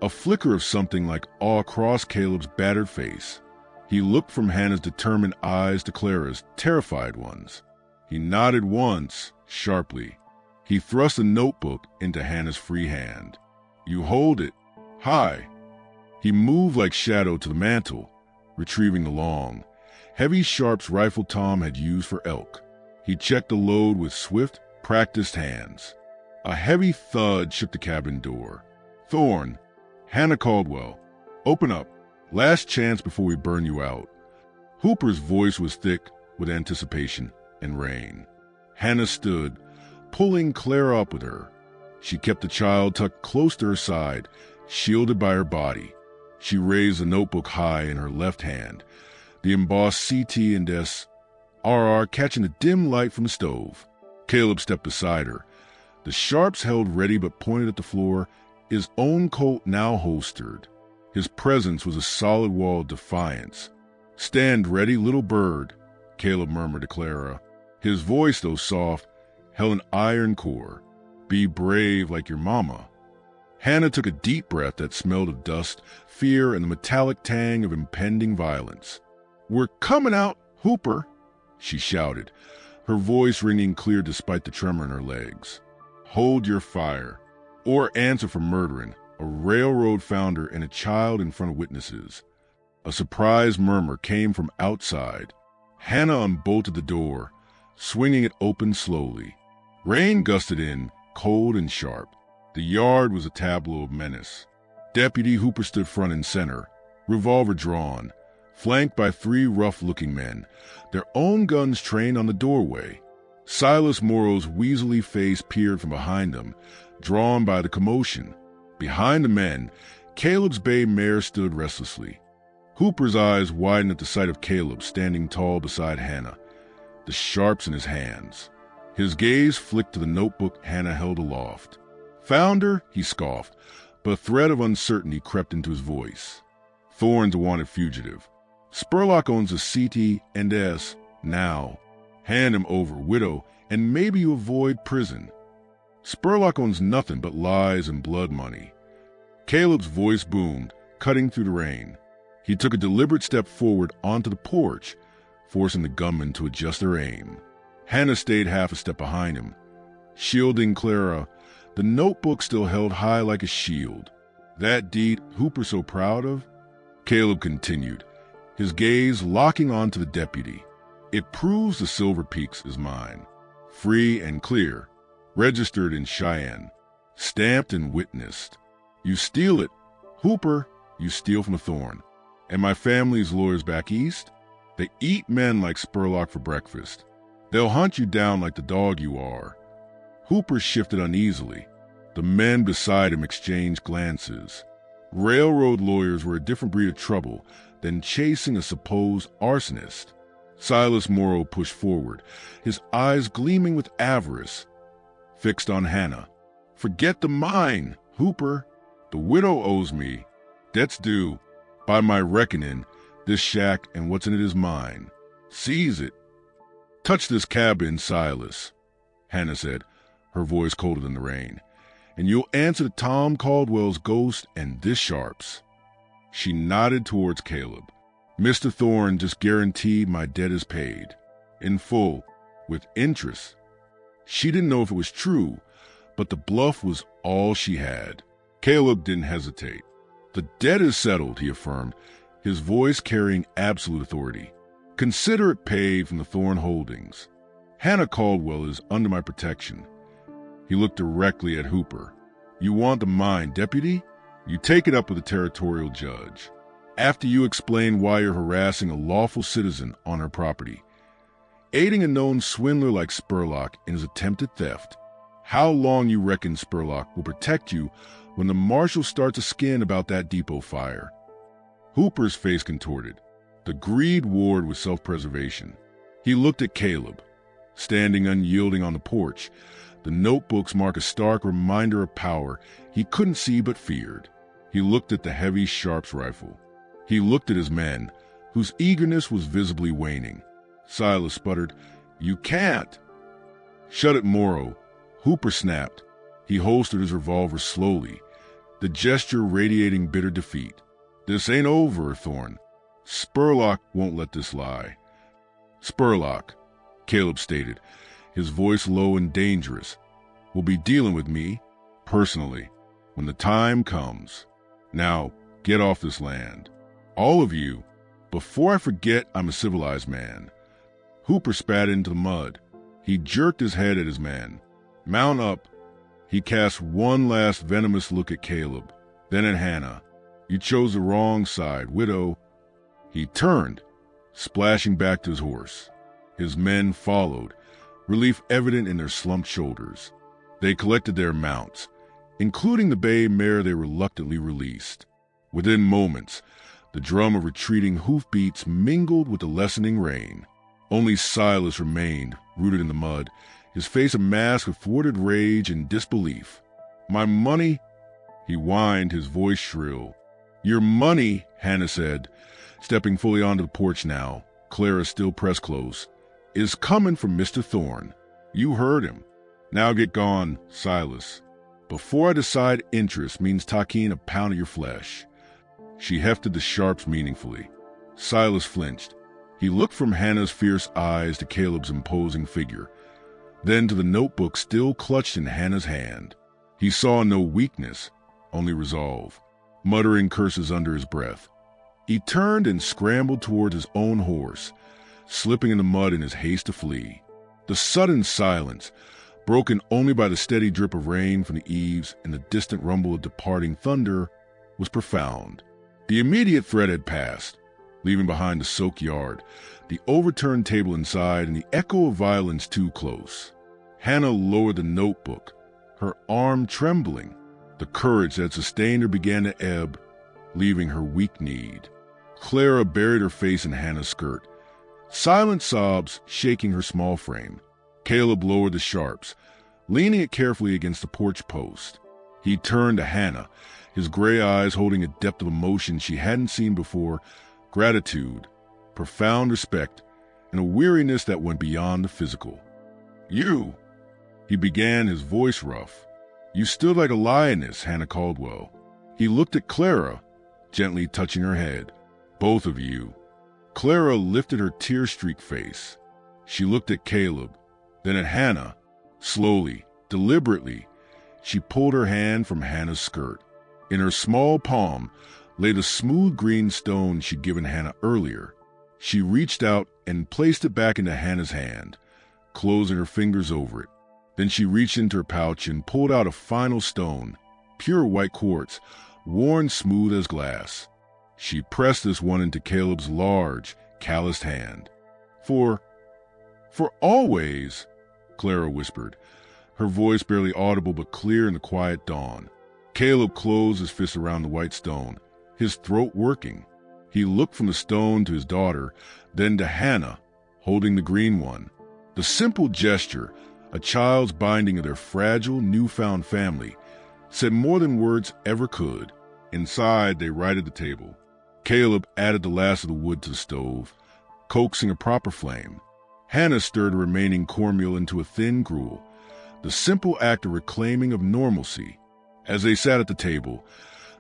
A flicker of something like awe crossed Caleb's battered face. He looked from Hannah's determined eyes to Clara's terrified ones. He nodded once, sharply. He thrust a notebook into Hannah's free hand. You hold it. High. He moved like shadow to the mantel, retrieving the long, heavy Sharps rifle Tom had used for elk. He checked the load with swift, practiced hands. A heavy thud shook the cabin door. Thorne, Hannah Caldwell, open up. Last chance before we burn you out. Hooper's voice was thick with anticipation and rain. Hannah stood, pulling Clara up with her. She kept the child tucked close to her side, shielded by her body. She raised the notebook high in her left hand, the embossed CT and S, RR catching the dim light from the stove. Caleb stepped beside her. The Sharps held ready but pointed at the floor, his own Colt now holstered. His presence was a solid wall of defiance. Stand ready, little bird, Caleb murmured to Clara. His voice, though soft, held an iron core. Be brave like your mama. Hannah took a deep breath that smelled of dust, fear, and the metallic tang of impending violence. We're coming out, Hooper, she shouted, her voice ringing clear despite the tremor in her legs. Hold your fire, or answer for murdering a railroad founder and a child in front of witnesses. A surprised murmur came from outside. Hannah unbolted the door, swinging it open slowly. Rain gusted in, cold and sharp. The yard was a tableau of menace. Deputy Hooper stood front and center, revolver drawn, flanked by 3 rough-looking men, their own guns trained on the doorway. Silas Morrow's weaselly face peered from behind them, drawn by the commotion. Behind the men, Caleb's bay mare stood restlessly. Hooper's eyes widened at the sight of Caleb standing tall beside Hannah, the Sharps in his hands. His gaze flicked to the notebook Hannah held aloft. Found her, he scoffed, but a thread of uncertainty crept into his voice. Thorne's a wanted fugitive. Spurlock owns a CT and S now. Hand him over, widow, and maybe you avoid prison. Spurlock owns nothing but lies and blood money. Caleb's voice boomed, cutting through the rain. He took a deliberate step forward onto the porch, forcing the gunman to adjust their aim. Hannah stayed half a step behind him, shielding Clara, the notebook still held high like a shield. That deed Hooper so proud of? Caleb continued, his gaze locking onto the deputy. It proves the Silver Peaks is mine, free and clear, registered in Cheyenne, stamped and witnessed. You steal it, Hooper, you steal from a Thorne. And my family's lawyers back east? They eat men like Spurlock for breakfast. They'll hunt you down like the dog you are. Hooper shifted uneasily. The men beside him exchanged glances. Railroad lawyers were a different breed of trouble than chasing a supposed arsonist. Silas Morrow pushed forward, his eyes gleaming with avarice, fixed on Hannah. Forget the mine, Hooper. The widow owes me. Debt's due. By my reckoning, this shack and what's in it is mine. Seize it. Touch this cabin, Silas, Hannah said, her voice colder than the rain, and you'll answer to Tom Caldwell's ghost and this Sharps. She nodded towards Caleb. Mr. Thorne just guaranteed my debt is paid. In full, with interest. She didn't know if it was true, but the bluff was all she had. Caleb didn't hesitate. The debt is settled, he affirmed, his voice carrying absolute authority. Consider it paid from the Thorne holdings. Hannah Caldwell is under my protection. He looked directly at Hooper. You want the mine, deputy? You take it up with the territorial judge. After you explain why you're harassing a lawful citizen on her property, aiding a known swindler like Spurlock in his attempted theft, how long you reckon Spurlock will protect you when the marshal starts a skin about that depot fire? Hooper's face contorted. The greed warred with self-preservation. He looked at Caleb, standing unyielding on the porch. The notebooks mark a stark reminder of power he couldn't see but feared. He looked at the heavy Sharps rifle. He looked at his men, whose eagerness was visibly waning. Silas sputtered, "You can't." "Shut it, Morrow," Hooper snapped. He holstered his revolver slowly, the gesture radiating bitter defeat. "This ain't over, Thorne. Spurlock won't let this lie." "Spurlock," Caleb stated, his voice low and dangerous, "will be dealing with me, personally, when the time comes. Now, get off this land. All of you, before I forget I'm a civilized man." Hooper spat into the mud. He jerked his head at his man. "Mount up." He cast one last venomous look at Caleb, then at Hannah. "You chose the wrong side, widow." He turned, splashing back to his horse. His men followed, relief evident in their slumped shoulders. They collected their mounts, including the bay mare they reluctantly released. Within moments, the drum of retreating hoofbeats mingled with the lessening rain. Only Silas remained, rooted in the mud, his face a mask of thwarted rage and disbelief. "My money?" he whined, his voice shrill. "Your money," Hannah said, stepping fully onto the porch now, Clara still pressed close, "is coming from Mr. Thorne. You heard him. Now get gone, Silas. Before I decide interest means taking a pound of your flesh." She hefted the Sharps meaningfully. Silas flinched. He looked from Hannah's fierce eyes to Caleb's imposing figure, then to the notebook still clutched in Hannah's hand. He saw no weakness, only resolve. Muttering curses under his breath, he turned and scrambled toward his own horse, slipping in the mud in his haste to flee. The sudden silence, broken only by the steady drip of rain from the eaves and the distant rumble of departing thunder, was profound. The immediate threat had passed, leaving behind the soaked yard, the overturned table inside, and the echo of violence too close. Hannah lowered the notebook, her arm trembling. The courage that sustained her began to ebb, leaving her weak-kneed. Clara buried her face in Hannah's skirt, silent sobs shaking her small frame. Caleb lowered the Sharps, leaning it carefully against the porch post. He turned to Hannah, his gray eyes holding a depth of emotion she hadn't seen before, gratitude, profound respect, and a weariness that went beyond the physical. "You," he began, his voice rough. "You stood like a lioness, Hannah Caldwell." He looked at Clara, gently touching her head. "Both of you." Clara lifted her tear-streaked face. She looked at Caleb, then at Hannah. Slowly, deliberately, she pulled her hand from Hannah's skirt. In her small palm lay the smooth green stone she'd given Hannah earlier. She reached out and placed it back into Hannah's hand, closing her fingers over it. Then she reached into her pouch and pulled out a final stone, pure white quartz, worn smooth as glass. She pressed this one into Caleb's large, calloused hand. For always," Clara whispered, her voice barely audible but clear in the quiet dawn. Caleb closed his fist around the white stone, his throat working. He looked from the stone to his daughter, then to Hannah, holding the green one. The simple gesture, a child's binding of their fragile, newfound family, said more than words ever could. Inside, they righted the table. Caleb added the last of the wood to the stove, coaxing a proper flame. Hannah stirred the remaining cornmeal into a thin gruel, the simple act of reclaiming of normalcy. As they sat at the table,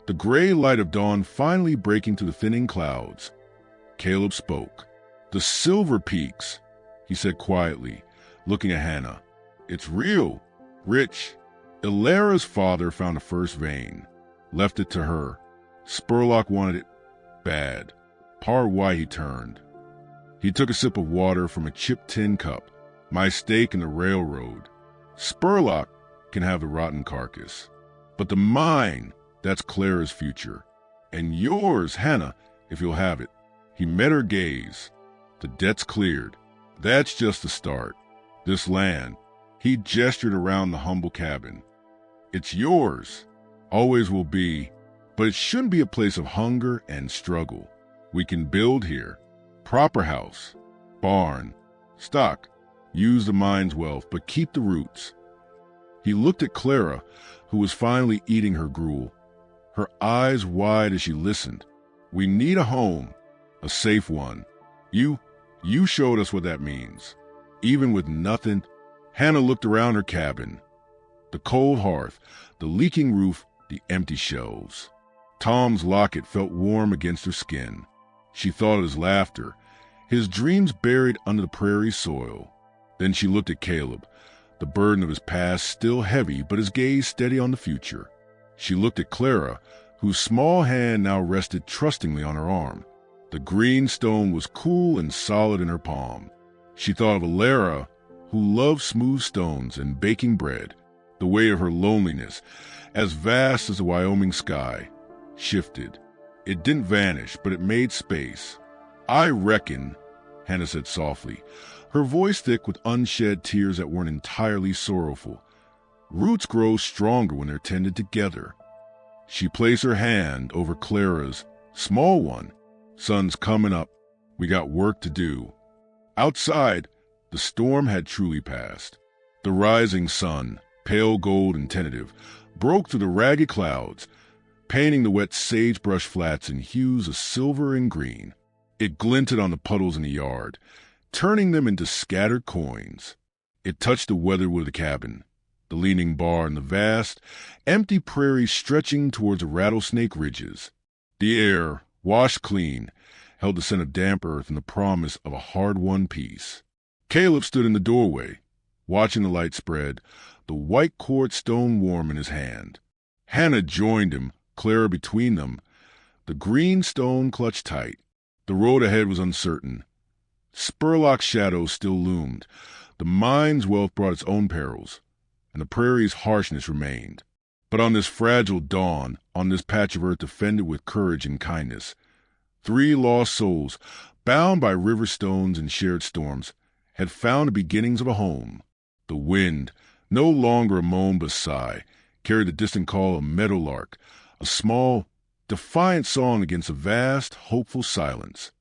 the gray light of dawn finally breaking through the thinning clouds, Caleb spoke. "The Silver Peaks," he said quietly, looking at Hannah. "It's real. Rich. Ilara's father found the first vein, left it to her. Spurlock wanted it bad. Part why he turned." He took a sip of water from a chipped tin cup. "My stake in the railroad. Spurlock can have the rotten carcass. But the mine, that's Clara's future. And yours, Hannah, if you'll have it." He met her gaze. "The debt's cleared. That's just the start. This land," he gestured around the humble cabin, "it's yours. Always will be. But it shouldn't be a place of hunger and struggle. We can build here. Proper house, barn, stock. Use the mine's wealth, but keep the roots." He looked at Clara, who was finally eating her gruel, her eyes wide as she listened. "We need a home, a safe one. You showed us what that means. Even with nothing." Hannah looked around her cabin. The cold hearth, the leaking roof, the empty shelves. Tom's locket felt warm against her skin. She thought of his laughter, his dreams buried under the prairie soil. Then she looked at Caleb, the burden of his past still heavy, but his gaze steady on the future. She looked at Clara, whose small hand now rested trustingly on her arm. The green stone was cool and solid in her palm. She thought of Ilara, who loved smooth stones and baking bread. The weight of her loneliness, as vast as the Wyoming sky, shifted. It didn't vanish, but it made space. "I reckon," Hannah said softly, her voice thick with unshed tears that weren't entirely sorrowful, "roots grow stronger when they're tended together." She placed her hand over Clara's, small one. "Sun's coming up. We got work to do." Outside, the storm had truly passed. The rising sun, pale gold and tentative, broke through the ragged clouds, painting the wet sagebrush flats in hues of silver and green. It glinted on the puddles in the yard, turning them into scattered coins. It touched the weatherwood of the cabin, the leaning bar, and the vast, empty prairie stretching towards the rattlesnake ridges. The air, washed clean, held the scent of damp earth and the promise of a hard-won peace. Caleb stood in the doorway, watching the light spread, the white quartz stone warm in his hand. Hannah joined him, Clara between them. The green stone clutched tight. The road ahead was uncertain. Spurlock's shadow still loomed. The mine's wealth brought its own perils, and the prairie's harshness remained. But on this fragile dawn, on this patch of earth defended with courage and kindness, 3 lost souls, bound by river stones and shared storms, had found the beginnings of a home. The wind, no longer a moan but sigh, carried the distant call of a meadowlark, a small, defiant song against a vast, hopeful silence.